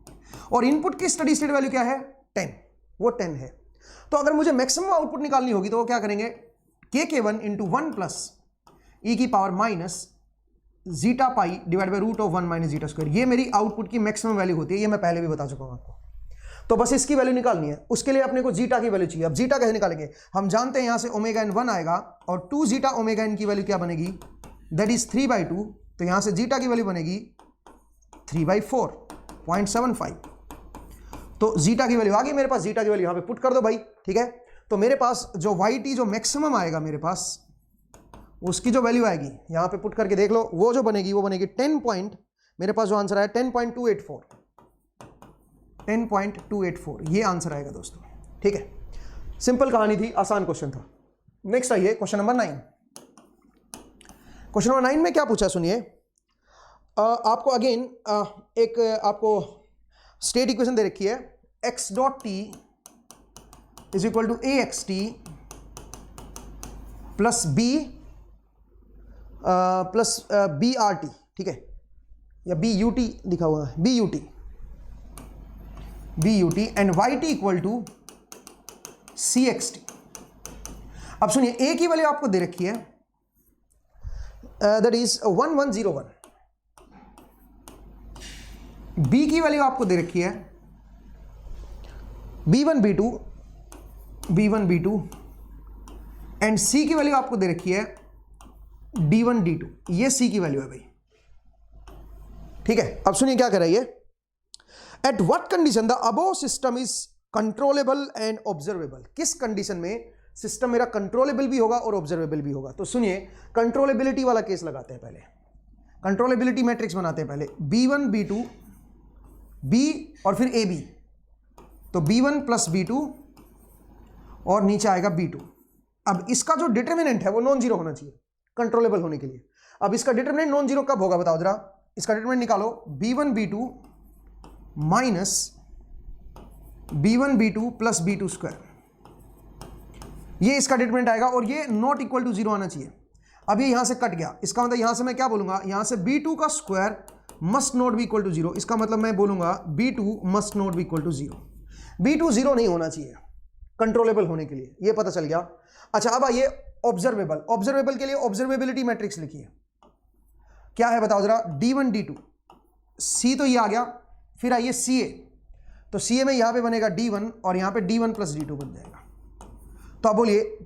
और इनपुट की स्टडी स्टेट वैल्यू क्या है 10, वो 10 है। तो अगर मुझे मैक्सिमम आउटपुट निकालनी होगी तो वो क्या करेंगे, k1 इंटू 1 प्लस e की power minus zeta pi divide by root of 1 minus zeta square, ये मेरी आउटपुट की मैक्सिमम वैल्यू होती है, ये मैं पहले भी बता चुका हूं आपको। तो बस इसकी वैल्यू निकालनी है, उसके लिए अपने को जीटा की वैल्यू चाहिए। अब जीटा कैसे निकालेंगे, हम जानते हैं यहां से ओमेगा एन 1 आएगा और 2 जीटा ओमेगा एन की वैल्यू क्या बनेगी, दैट इज 3/2। तो यहां से जीटा की वैल्यू बनेगी 3/4.75। तो जीटा की वैल्यू आ गई मेरे पास, जीटा की वैल्यू यहां पे पुट कर दो भाई, ठीक है। तो मेरे पास जो YT जो मैक्सिमम आएगा मेरे पास, उसकी जो वैल्यू आएगी यहां पे पुट करके देख लो, वो जो बनेगी वो बनेगी 10 पॉइंट, मेरे पास जो आंसर आया 10.284, ये आंसर आएगा दोस्तों, ठीक है। सिंपल कहानी थी, आसान क्वेश्चन था। नेक्स्ट आइए क्वेश्चन नंबर 9। क्वेश्चन नंबर 9 में क्या पूछा सुनिए, आपको अगेन एक आपको स्टेट इक्वेशन दे रखी है, x dot T is equal to AXT plus B plus BRT, ठीक है, या BUT लिखा हुआ है, BUT and YT equal to CXT। अब सुनिए, A की वैल्यू आपको दे रखी है दैट इज 1101, B की वैल्यू आपको दे रखी है B1 B2 एंड C की वैल्यू आपको दे रखी है D1 D2, ये C की वैल्यू है भाई, ठीक है। अब सुनिए क्या कर रहा है ये, at what condition the above system is controllable and observable, किस कंडीशन में सिस्टम मेरा कंट्रोलेबल भी होगा और ऑब्जर्वेबल भी होगा। तो सुनिए कंट्रोलेबिलिटी वाला केस लगाते हैं पहले, कंट्रोलेबिलिटी मैट्रिक्स बनाते हैं पहले, B1 B2 B और फिर AB, तो B1 प्लस B2 और नीचे आएगा B2। अब इसका जो डिटर्मिनेंट है वो नॉन जीरो होना चाहिए कंट्रोलेबल होने के लिए। अब इसका डिटर्मिनेंट नॉन जीरो कब होगा बताओ जरा, इसका डिटर्मिनेंट निकालो, B1 B2 minus B1 B2 plus B2 square, ये इसका डिटर्मिनेंट आएगा और ये नॉट इक्वल टू 0 आना चाहिए। अब ये यहां से कट गया, इसका मतलब यहां से मैं क्या बोलूंगा, यहां से B2 का square must not be equal to 0, इसका मतलब मैं बोलूंगा B2 must not be equal to 0। B2 0 नहीं होना चाहिए कंट्रोलेबल होने के लिए, ये पता चल गया। अच्छा अब आइए ऑब्जर्वेबल, ऑब्जर्वेबल के लिए ऑब्जर्वेबिलिटी मैट्रिक्स लिखिए, क्या है बताओ जरा, D1 D2 C, तो ये आ गया, फिर आइए CA, तो CA में यहां पे बनेगा D1 और यहां पे D1 प्लस D2 बन जाएगा। तो आप बोलिए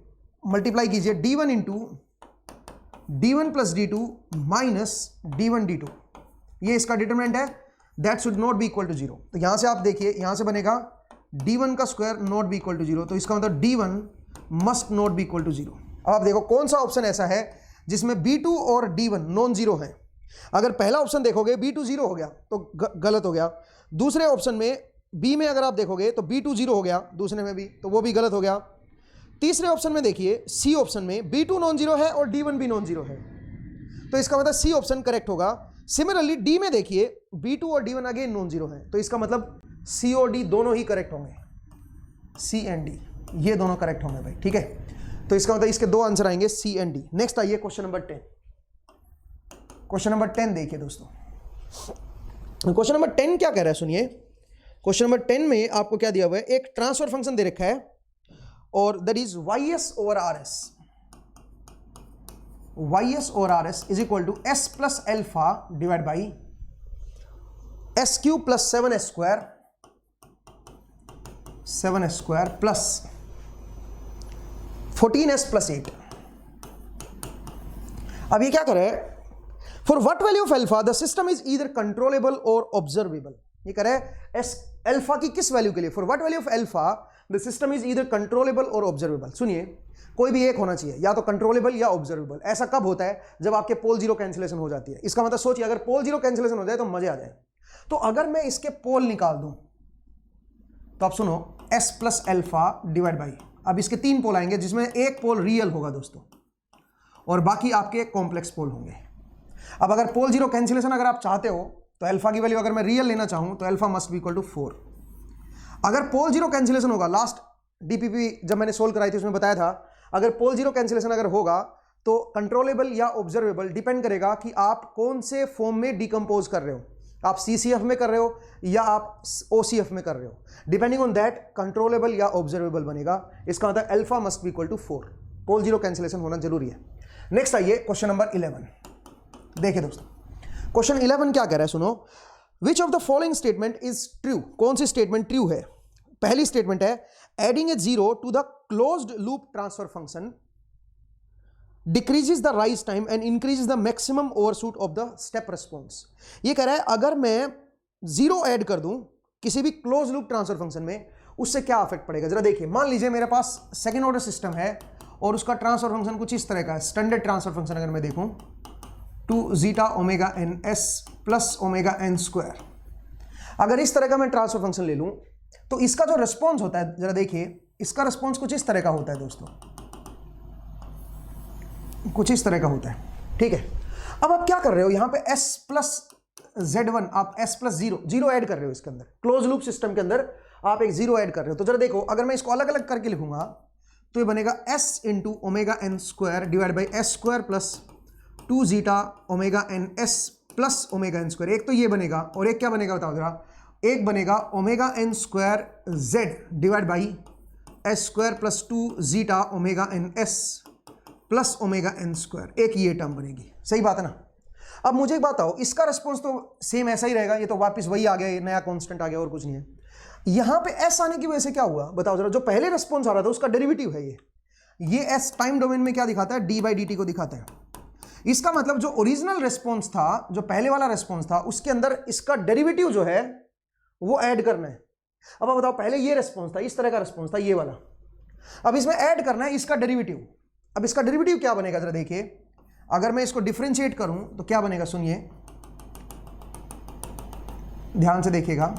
मल्टीप्लाई कीजिए D1 into D1 plus D2 minus D1 D2, ये इसका डिटरमिनेंट है, that should not be equal to 0। तो यहां से आप देखिए, यहां से बनेगा D1 का square not be equal to 0, तो इसका मतलब D1 must not be equal to 0। अब आप देखो कौन सा ऑप्शन ऐसा है जिसमें B2 और D1 नॉन जीरो है। अगर पहला ऑप्शन देखोगे B2 0 हो गया तो गलत हो गया, दूसरे ऑप्शन में B में अगर आप देखोगे तो B2 0 हो गया दूसरे में भी, तो वो भी गलत हो गया। तीसरे ऑप्शन में देखिए C ऑप्शन में B2 नॉन जीरो है और D1 भी नॉन जीरो है, तो इसका मतलब C ऑप्शन करेक्ट होगा। सिमिलरली D में देखिए B2 और D1 अगेन नॉन जीरो है, तो इसका मतलब C और D दोनों ही करेक्ट होंगे, C एंड D ये दोनों करेक्ट होंगे भाई, ठीक है। तो इसका मतलब इसके दो आंसर आएंगे C एंड D। नेक्स्ट आइए क्वेश्चन नंबर 10। क्वेश्चन नंबर 10 देखिए दोस्तों, क्वेश्चन नंबर 10 क्या कह रहा है सुनिए। क्वेश्चन नंबर 10 में आपको क्या दिया हुआ है, एक ट्रांसफर फंक्शन दे रखा है और that is ys over rs, ys over rs is equal to s plus alpha divide by S cube plus 7s square plus 14s plus 8। अब ये क्या कर रहा है, for what value of alpha the system is either controllable और observable. ये कह रहा है एस अल्फा की किस वैल्यू के लिए, for what value of alpha the system is either controllable और ऑब्जर्वेबल। सुनिए कोई भी एक होना चाहिए, या तो कंट्रोलेबल या ऑब्जर्वेबल। ऐसा कब होता है, जब आपके पोल जीरो कैंसिलेशन हो जाती है। इसका मतलब सोचिए अगर पोल जीरो कैंसिलेशन हो जाए तो मजे आ जाए। तो अगर मैं इसके पोल निकाल दूं तो आप सुनो S plus alpha divide by, अब इसके 3 पोल आएंगे जिसमें एक पोल रियल होगा दोस्तों और बाकी आपके कॉम्प्लेक्स पोल होंगे। अब अगर पोल जीरो कैंसिलेशन अगर आप चाहते हो तो अल्फा की वैल्यू अगर मैं रियल लेना चाहूं तो alpha must be equal to 4। अगर पोल जीरो कैंसिलेशन होगा, लास्ट डीपीपी जब मैंने सोल्व कराई थी उसमें बताया था, अगर पोल जीरो कैंसिलेशन अगर होगा तो कंट्रोलेबल या ऑब्जर्वेबल डिपेंड करेगा कि आप कौन से फॉर्म में डिकम्पोज कर रहे हो, आप सीसीएफ में कर रहे हो या आप ओसीएफ में कर रहे हो। डिपेंडिंग ऑन दैट कंट्रोलेबल या ऑब्जर्वेबल बनेगा। इसका मतलब alpha must be equal to 4, pole zero cancellation होना जरूरी है। नेक्स्ट आइए क्वेश्चन नंबर 11। देखिए दोस्तों क्वेश्चन 11 क्या कह रहा है, सुनो। Which of the following statement is true, कौन सी स्टेटमेंट ट्रू है। पहली स्टेटमेंट है adding a zero to the closed loop transfer function decreases the rise time and increases the maximum overshoot of the step response. ये कह रहा है अगर मैं जीरो ऐड कर दूं किसी भी क्लोज लूप ट्रांसफर फंक्शन में, उससे क्या इफेक्ट पड़ेगा। जरा देखिए, मान लीजिए मेरे पास सेकेंड ऑर्डर सिस्टम है और उसका ट्रांसफर फंक्शन कुछ इस तरह का है। स्टैंडर्ड ट्रांसफर फंक्शन अगर मैं देखूं, 2 zeta omega N S plus omega N square, अगर इस तरह का मैं ट्रांसफर फंक्शन ले लूं तो इसका जो रिस्पॉन्स होता है, जरा देखिए, इसका रिस्पॉन्स कुछ इस तरह का होता है दोस्तों, कुछ इस तरह का होता है। ठीक है, अब आप क्या कर रहे हो, यहां पे s प्लस z1 आप s प्लस जीरो ऐड कर रहे हो इसके अंदर, क्लोज लूप सिस्टम के अंदर आप एक जीरो ऐड कर रहे हो। तो जरा देखो, अगर मैं इसको अलग अलग करके लिखूंगा तो ये बनेगा s into omega N square divide by S square plus 2 zeta omega N S plus omega N square. एक तो ये बनेगा और एक क्या बनेगा बताओ जरा, एक बनेगा omega N square Z divide by S square plus 2 zeta omega N S plus omega N square, एक ये टर्म बनेगी। सही बात है ना। अब मुझे एक बात बताओ, इसका रिस्पॉन्स तो सेम ऐसा ही रहेगा, ये तो वापस वही आ गया, ये नया कांस्टेंट आ गया और कुछ नहीं है। यहां पे एस आने की वजह से क्या हुआ बताओ जरा, जो पहले रिस्पॉन्स आ रहा था उसका डेरिवेटिव है ये एस टाइम डोमेन में क्या दिखाता है, डी बाई डी टी को दिखाता है। इसका मतलब जो ओरिजिनल रिस्पॉन्स था, जो पहले वाला रिस्पॉन्स था, उसके अंदर इसका डेरिवेटिव जो है वो ऐड करना है। अब आप बताओ, पहले ये रिस्पॉन्स था, इस तरह का रिस्पॉन्स था ये वाला, अब इसमें ऐड करना है इसका डेरिवेटिव। अब इसका डेरिवेटिव क्या बनेगा जरा देखिए, अगर मैं इसको डिफरेंशिएट करूं तो क्या बनेगा, सुनिए ध्यान से देखिएगा।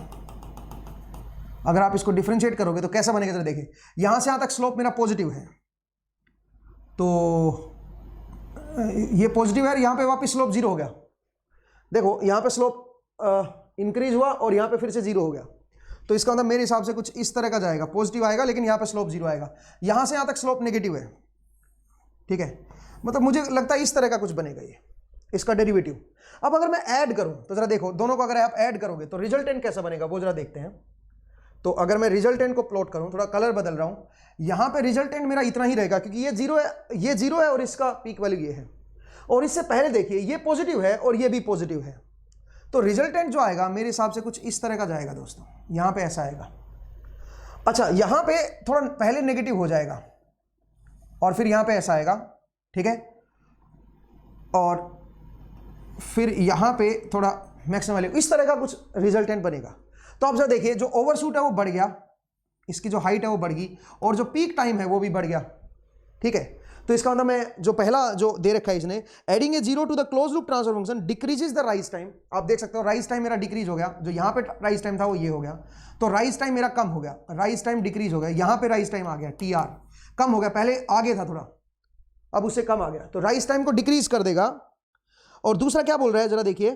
अगर आप इसको डिफरेंशिएट करोगे तो कैसा बनेगा जरा देखिए, यहां से यहां तक स्लोप मेरा पॉजिटिव है, तो ये पॉजिटिव है, यहां पे वापस स्लोप जीरो हो गया। देखो यहां पे स्लोप इंक्रीज हुआ और यहां पे फिर से जीरो हो गया, तो इसका मतलब मेरे हिसाब से कुछ इस तरह का जाएगा, पॉजिटिव आएगा लेकिन यहां पे स्लोप जीरो आएगा, यहां से यहां तक स्लोप नेगेटिव है। ठीक है, मतलब मुझे लगता है इस तरह का कुछ बनेगा ये, इसका डेरिवेटिव। अब अगर मैं ऐड करूं तो जरा देखो, दोनों को अगर आप ऐड करोगे तो रिजल्टेंट कैसा बनेगा वो जरा देखते हैं। तो अगर मैं रिजल्टेंट को प्लॉट करूं, थोड़ा कलर बदल रहा हूं, यहां पे रिजल्टेंट मेरा इतना ही रहेगा क्योंकि ये जीरो है, ये जीरो है और इसका पीक वैल्यू ये है, और इससे पहले देखिए ये पॉजिटिव है और ये भी पॉजिटिव है, तो रिजल्टेंट जो आएगा मेरे हिसाब से कुछ इस तरह का जाएगा दोस्तों, यहां पे ऐसा आएगा। अच्छा, यहां पे थोड़ा पहले नेगेटिव हो जाएगा और फिर यहां पे ऐसा आएगा, ठीक है, और फिर यहां पे थोड़ा मैक्सिमम वैल्यू, इस तरह का कुछ रिजल्टेंट बनेगा। तो आप जरा देखिए, जो ओवरशूट है वो बढ़ गया, इसकी जो हाइट है वो बढ़ गई, और जो पीक टाइम है वो भी बढ़ गया। ठीक है, तो इसका मतलब मैं जो पहला जो दे रखा है इसने, adding a zero to the close loop transfer function decreases the rise time. आप देख सकते हो राइज टाइम मेरा डिक्रीज हो गया, जो यहां पे राइज टाइम था वो ये हो गया, तो राइज टाइम मेरा कम हो गया, राइज टाइम डिक्रीज हो गया, यहां पे राइज टाइम आ गया, टी आर कम हो गया, पहले आगे था थोड़ा, अब उससे कम आ गया, तो राइज टाइम को डिक्रीज कर देगा। और दूसरा क्या बोल रहा है जरा देखिए,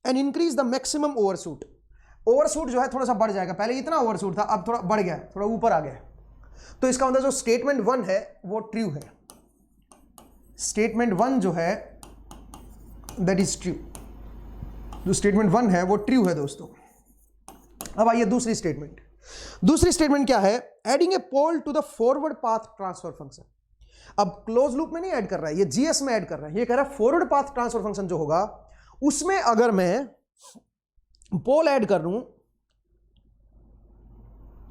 and increase the maximum overshoot. Overshoot जो है थोड़ा सा बढ़ जाएगा, पहले इतना ओवरशूट था अब थोड़ा बढ़ गया, थोड़ा ऊपर आ गया, तो इसका मतलब जो स्टेटमेंट 1 है वो ट्रू है, स्टेटमेंट 1 जो है दैट इज ट्रू, जो स्टेटमेंट 1 है वो ट्रू है दोस्तों। अब आइए दूसरी स्टेटमेंट, दूसरी स्टेटमेंट क्या है, adding a pole to the forward path transfer function. अब क्लोज लूप में नहीं ऐड कर रहा है, ये जीएस में ऐड कर रहा है, ये कह रहा है फॉरवर्ड पाथ ट्रांसफर फंक्शन जो होगा उसमें अगर मैं पोल ऐड कर लूं,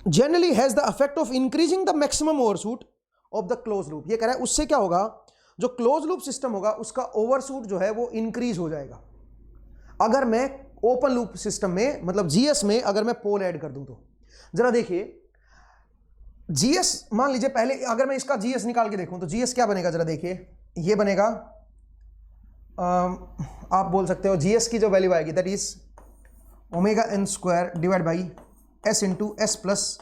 generally has the effect of increasing the maximum overshoot of the close loop. ये कह रहा है उससे क्या होगा, जो क्लोज लूप सिस्टम होगा उसका ओवरशूट जो है वो इंक्रीज हो जाएगा अगर मैं ओपन लूप सिस्टम में, मतलब जीएस में अगर मैं पोल ऐड कर दूं तो। जरा देखिए जीएस, मान लीजिए पहले अगर मैं इसका जीएस निकाल के देखूं तो जीएस क्या बनेगा, जरा देखिए ये बनेगा, आप बोल सकते हो जीएस की जो वैल्यू आएगी that is omega N square divide by S into S plus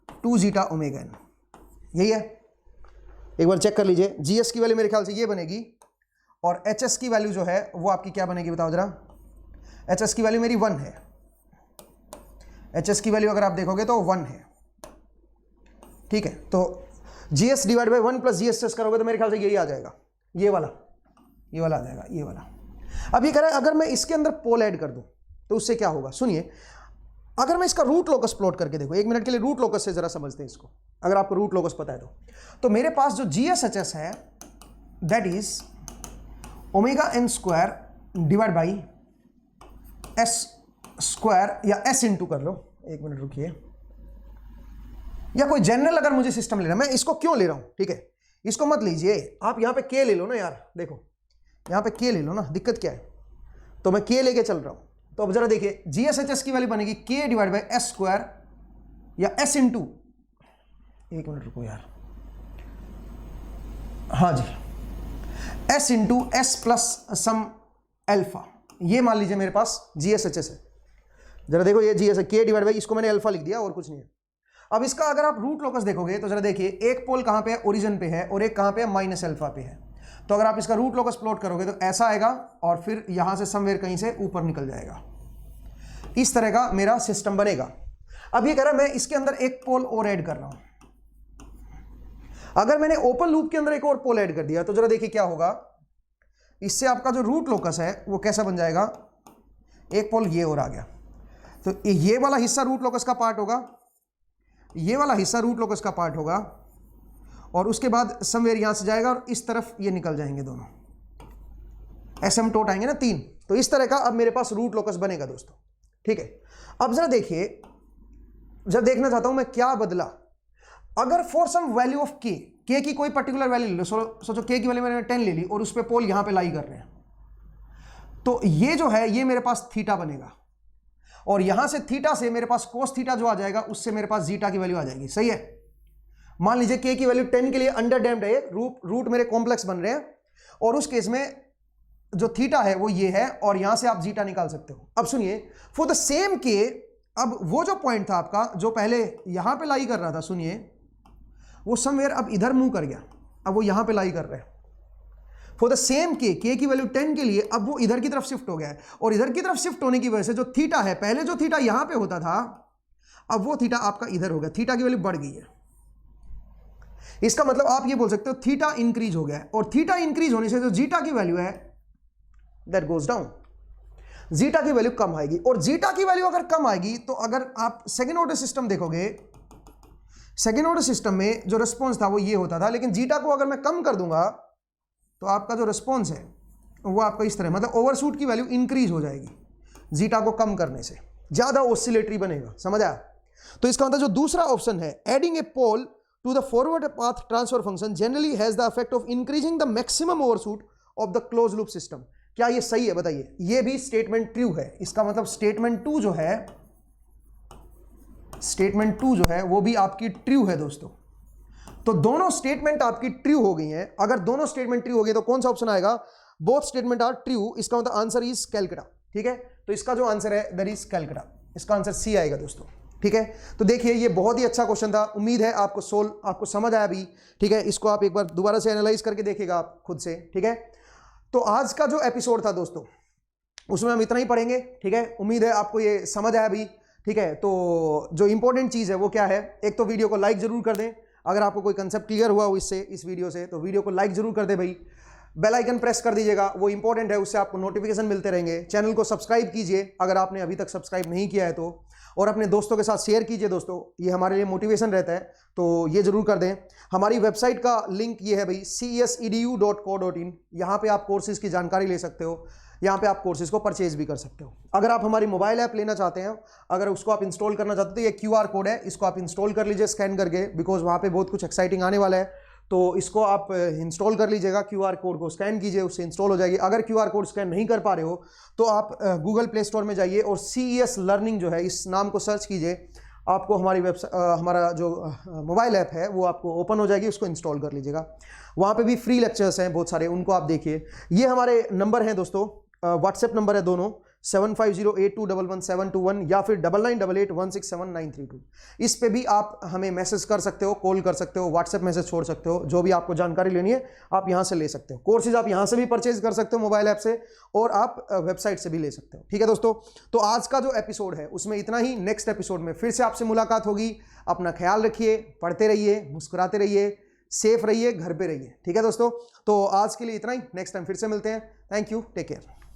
2 zeta omega N, यही है। एक बार चेक कर लीजिए, जीएस की वैल्यू मेरे ख्याल से ये बनेगी, और एचएस की वैल्यू जो है वो आपकी क्या बनेगी बताओ जरा, एचएस की वैल्यू मेरी 1 है, एच की वैल्यू अगर आप देखोगे तो 1 है, ठीक है। तो GS divide by 1 plus GS करोगे तो मेरे ख्याल से यही आ जाएगा, ये वाला आ जाएगा, ये वाला। अब ये कह रहा है अगर मैं इसके अंदर पोल ऐड कर दूं तो उससे क्या होगा, सुनिए। अगर मैं इसका रूट लोकस प्लॉट करके देखो, 1 मिनट के लिए रूट लोकस से जरा समझते हैं इसको, अगर आपको रूट लोकस पता है तो मेरे पास जो GSHS है that is omega n square divide by S square या S इंटू कर लो, 1 मिनट रुकिए, या कोई जनरल अगर मुझे सिस्टम लेना, मैं इसको क्यों ले रहा हूं, ठीक है, इसको मत लीजिए आप, यहां पे K ले लो ना यार, देखो यहां पे K ले लो ना, दिक्कत क्या है, तो मैं K लेके चल रहा हूं। तो अब जरा देखिए GSHS की वैल्यू बनेगी K divide by S square या S इंटू, 1 मिनट रुको यार, हाँ जी, S इंटू S प्लस सम अल्फा, ये मान लीजिए मेरे पास GSHS है। जरा देखो ये GS K डिवाइड बाई, इसको मैंने अल्फा लिख दिया और कुछ नहीं है। अब इसका अगर आप रूट लोकस देखोगे तो जरा देखिए, एक पोल कहां पे है, ओरिजिन पे है, और एक कहां पे है, माइनस अल्फा पे है। तो अगर आप इसका रूट लोकस प्लॉट करोगे तो ऐसा आएगा और फिर यहां से समवेयर कहीं से ऊपर निकल जाएगा, इस तरह का मेरा सिस्टम बनेगा। अब ये कह रहा है मैं इसके अंदर एक पोल और ऐड कर रहा हूं। अगर मैंने ओपन लूप के अंदर एक और पोल ऐड कर दिया तो जरा देखिए क्या होगा, इससे आपका जो रूट लोकस है वो कैसा बन जाएगा, एक पोल ये और आ गया, तो ये वाला हिस्सा रूट लोकस का पार्ट होगा, ये वाला हिस्सा रूट लोकस का पार्ट होगा, और उसके बाद समवेयर यहां से जाएगा और इस तरफ ये निकल जाएंगे दोनों, एसिम्पटोट आएंगे ना 3। तो इस तरह का अब मेरे पास रूट लोकस बनेगा दोस्तों, ठीक है। अब जरा देखिए, जब देखना चाहता हूं मैं क्या बदला, अगर for some value of K की कोई पर्टिकुलर वैल्यू ले लो, सोचो K की वैल्यू मैंने 10 ले ली और उस पर पोल यहां पे लाई कर रहे हैं, तो ये जो है ये मेरे पास थीटा बनेगा, और यहां से थीटा से मेरे पास कोस थीटा जो आ जाएगा उससे मेरे पास जीटा की वैल्यू आ जाएगी, सही है। मान लीजिए K की वैल्यू 10 के लिए अंडर डैम्ड है, रूट मेरे कॉम्प्लेक्स बन रहे हैं, और उस केस में जो थीटा है वो ये है, और यहां से आप जीटा निकाल सकते हो। अब सुनिए, फॉर द सेम K, अब वो जो पॉइंट था आपका जो पहले यहां पे लाई कर रहा था, सुनिए वो समवेयर अब इधर मूव कर गया, अब वो यहां पे लाई कर रहा है। फॉर द सेम K की वैल्यू 10 के लिए अब वो इधर की तरफ शिफ्ट हो गया है, और इधर की तरफ शिफ्ट होने की वजह से जो थीटा है, पहले जो थीटा यहां पे होता था अब वो थीटा आपका इधर हो गया, थीटा की वैल्यू बढ़ गई है। इसका मतलब आप ये बोल सकते हो थीटा इंक्रीज हो गया है, और थीटा इंक्रीज होने से जो जीटा की वैल्यू है दैट गोज डाउन, जीटा की वैल्यू कम आएगी। और जीटा की वैल्यू अगर कम आएगी तो अगर आप सेकेंड ऑर्डर सिस्टम देखोगे, सेकेंड ऑर्डर सिस्टम में जो रिस्पॉन्स था वो ये होता था, लेकिन जीटा को अगर मैं कम कर दूंगा तो आपका जो रिस्पॉन्स है वो आपका इस तरह, मतलब ओवरशूट की वैल्यू इंक्रीज हो जाएगी जीटा को कम करने से, ज्यादा ऑसिलेटरी बनेगा, समझ आया। तो इसका मतलब जो दूसरा ऑप्शन है, adding a pole to the forward path transfer function generally has the effect of increasing the maximum overshoot of the closed loop system, क्या ये सही है बताइए। ये भी स्टेटमेंट ट्रू है, इसका मतलब स्टेटमेंट 2 जो है, स्टेटमेंट 2 जो है वो भी आपकी ट्रू है दोस्तों। तो दोनों स्टेटमेंट आपकी ट्रू हो गई हैं। अगर दोनों स्टेटमेंट ट्रू हो गए तो कौन सा ऑप्शन आएगा, बोथ स्टेटमेंट आर ट्रू, इसका मतलब आंसर इज कैलकाटा, ठीक है। तो इसका जो आंसर है दैट इज कैलकाटा, इसका आंसर सी आएगा दोस्तों, ठीक है। तो देखिए ये बहुत ही अच्छा क्वेश्चन था, उम्मीद है आपको समझ आया भी, ठीक है। इसको आप एक बार दोबारा से एनालाइज करके देखिएगा आप खुद से, ठीक है। तो आज का जो एपिसोड था दोस्तों उसमें हम इतना ही पढ़ेंगे, ठीक है। उम्मीद है आपको ये समझ आया भी, ठीक है। तो जो इंपॉर्टेंट चीज़ है वो क्या है, एक तो वीडियो को लाइक जरूर कर दें, अगर आपको कोई कंसेप्ट क्लियर हुआ हो इससे, इस वीडियो से, तो वीडियो को लाइक जरूर कर दे भाई। बेल आइकन प्रेस कर दीजिएगा, वो इंपॉर्टेंट है, उससे आपको नोटिफिकेशन मिलते रहेंगे। चैनल को सब्सक्राइब कीजिए अगर आपने अभी तक सब्सक्राइब नहीं किया है तो, और अपने दोस्तों के साथ शेयर कीजिए दोस्तों, ये हमारे लिए मोटिवेशन रहता है, तो ये जरूर कर दें। हमारी वेबसाइट का लिंक ये है भाई, cesedu.co.in, यहाँ पे आप कोर्सेज की जानकारी ले सकते हो, यहाँ पे आप कोर्सेज को परचेज भी कर सकते हो। अगर आप हमारी मोबाइल ऐप लेना चाहते हैं, अगर उसको आप इंस्टॉल करना चाहते हो तो ये QR कोड है, इसको आप इंस्टॉल कर लीजिए स्कैन करके, बिकॉज वहाँ पे बहुत कुछ एक्साइटिंग आने वाला है, तो इसको आप इंस्टॉल कर लीजिएगा, QR कोड को स्कैन कीजिए, उससे इंस्टॉल हो जाएगी। अगर QR कोड स्कैन नहीं कर पा रहे हो तो आप गूगल प्ले स्टोर में जाइए और CES लर्निंग जो है इस नाम को सर्च कीजिए, आपको हमारी हमारा जो मोबाइल ऐप है वो आपको ओपन हो जाएगी, उसको इंस्टॉल कर लीजिएगा। वहाँ पे भी फ्री लेक्चर्स हैं बहुत सारे, उनको आप देखिए। ये हमारे नंबर हैं दोस्तों, व्हाट्सएप नंबर है दोनों, 7508211721 या फिर 9988167932। इस पे भी आप हमें मैसेज कर सकते हो, कॉल कर सकते हो, व्हाट्सएप मैसेज छोड़ सकते हो। जो भी आपको जानकारी लेनी है आप यहाँ से ले सकते हो। कोर्सेज आप यहाँ से भी परचेज कर सकते हो मोबाइल ऐप से, और आप वेबसाइट से भी ले सकते हो। ठीक है दोस्तों, तो आज का जो एपिसोड है उसमें इतना ही। नेक्स्ट एपिसोड में फिर से आपसे मुलाकात होगी। अपना ख्याल रखिए, पढ़ते रहिए, मुस्कुराते रहिए, सेफ रहिए, घर पे रहिए। ठीक है दोस्तों, तो आज के लिए इतना ही। नेक्स्ट टाइम फिर से मिलते हैं। Thank you, take care.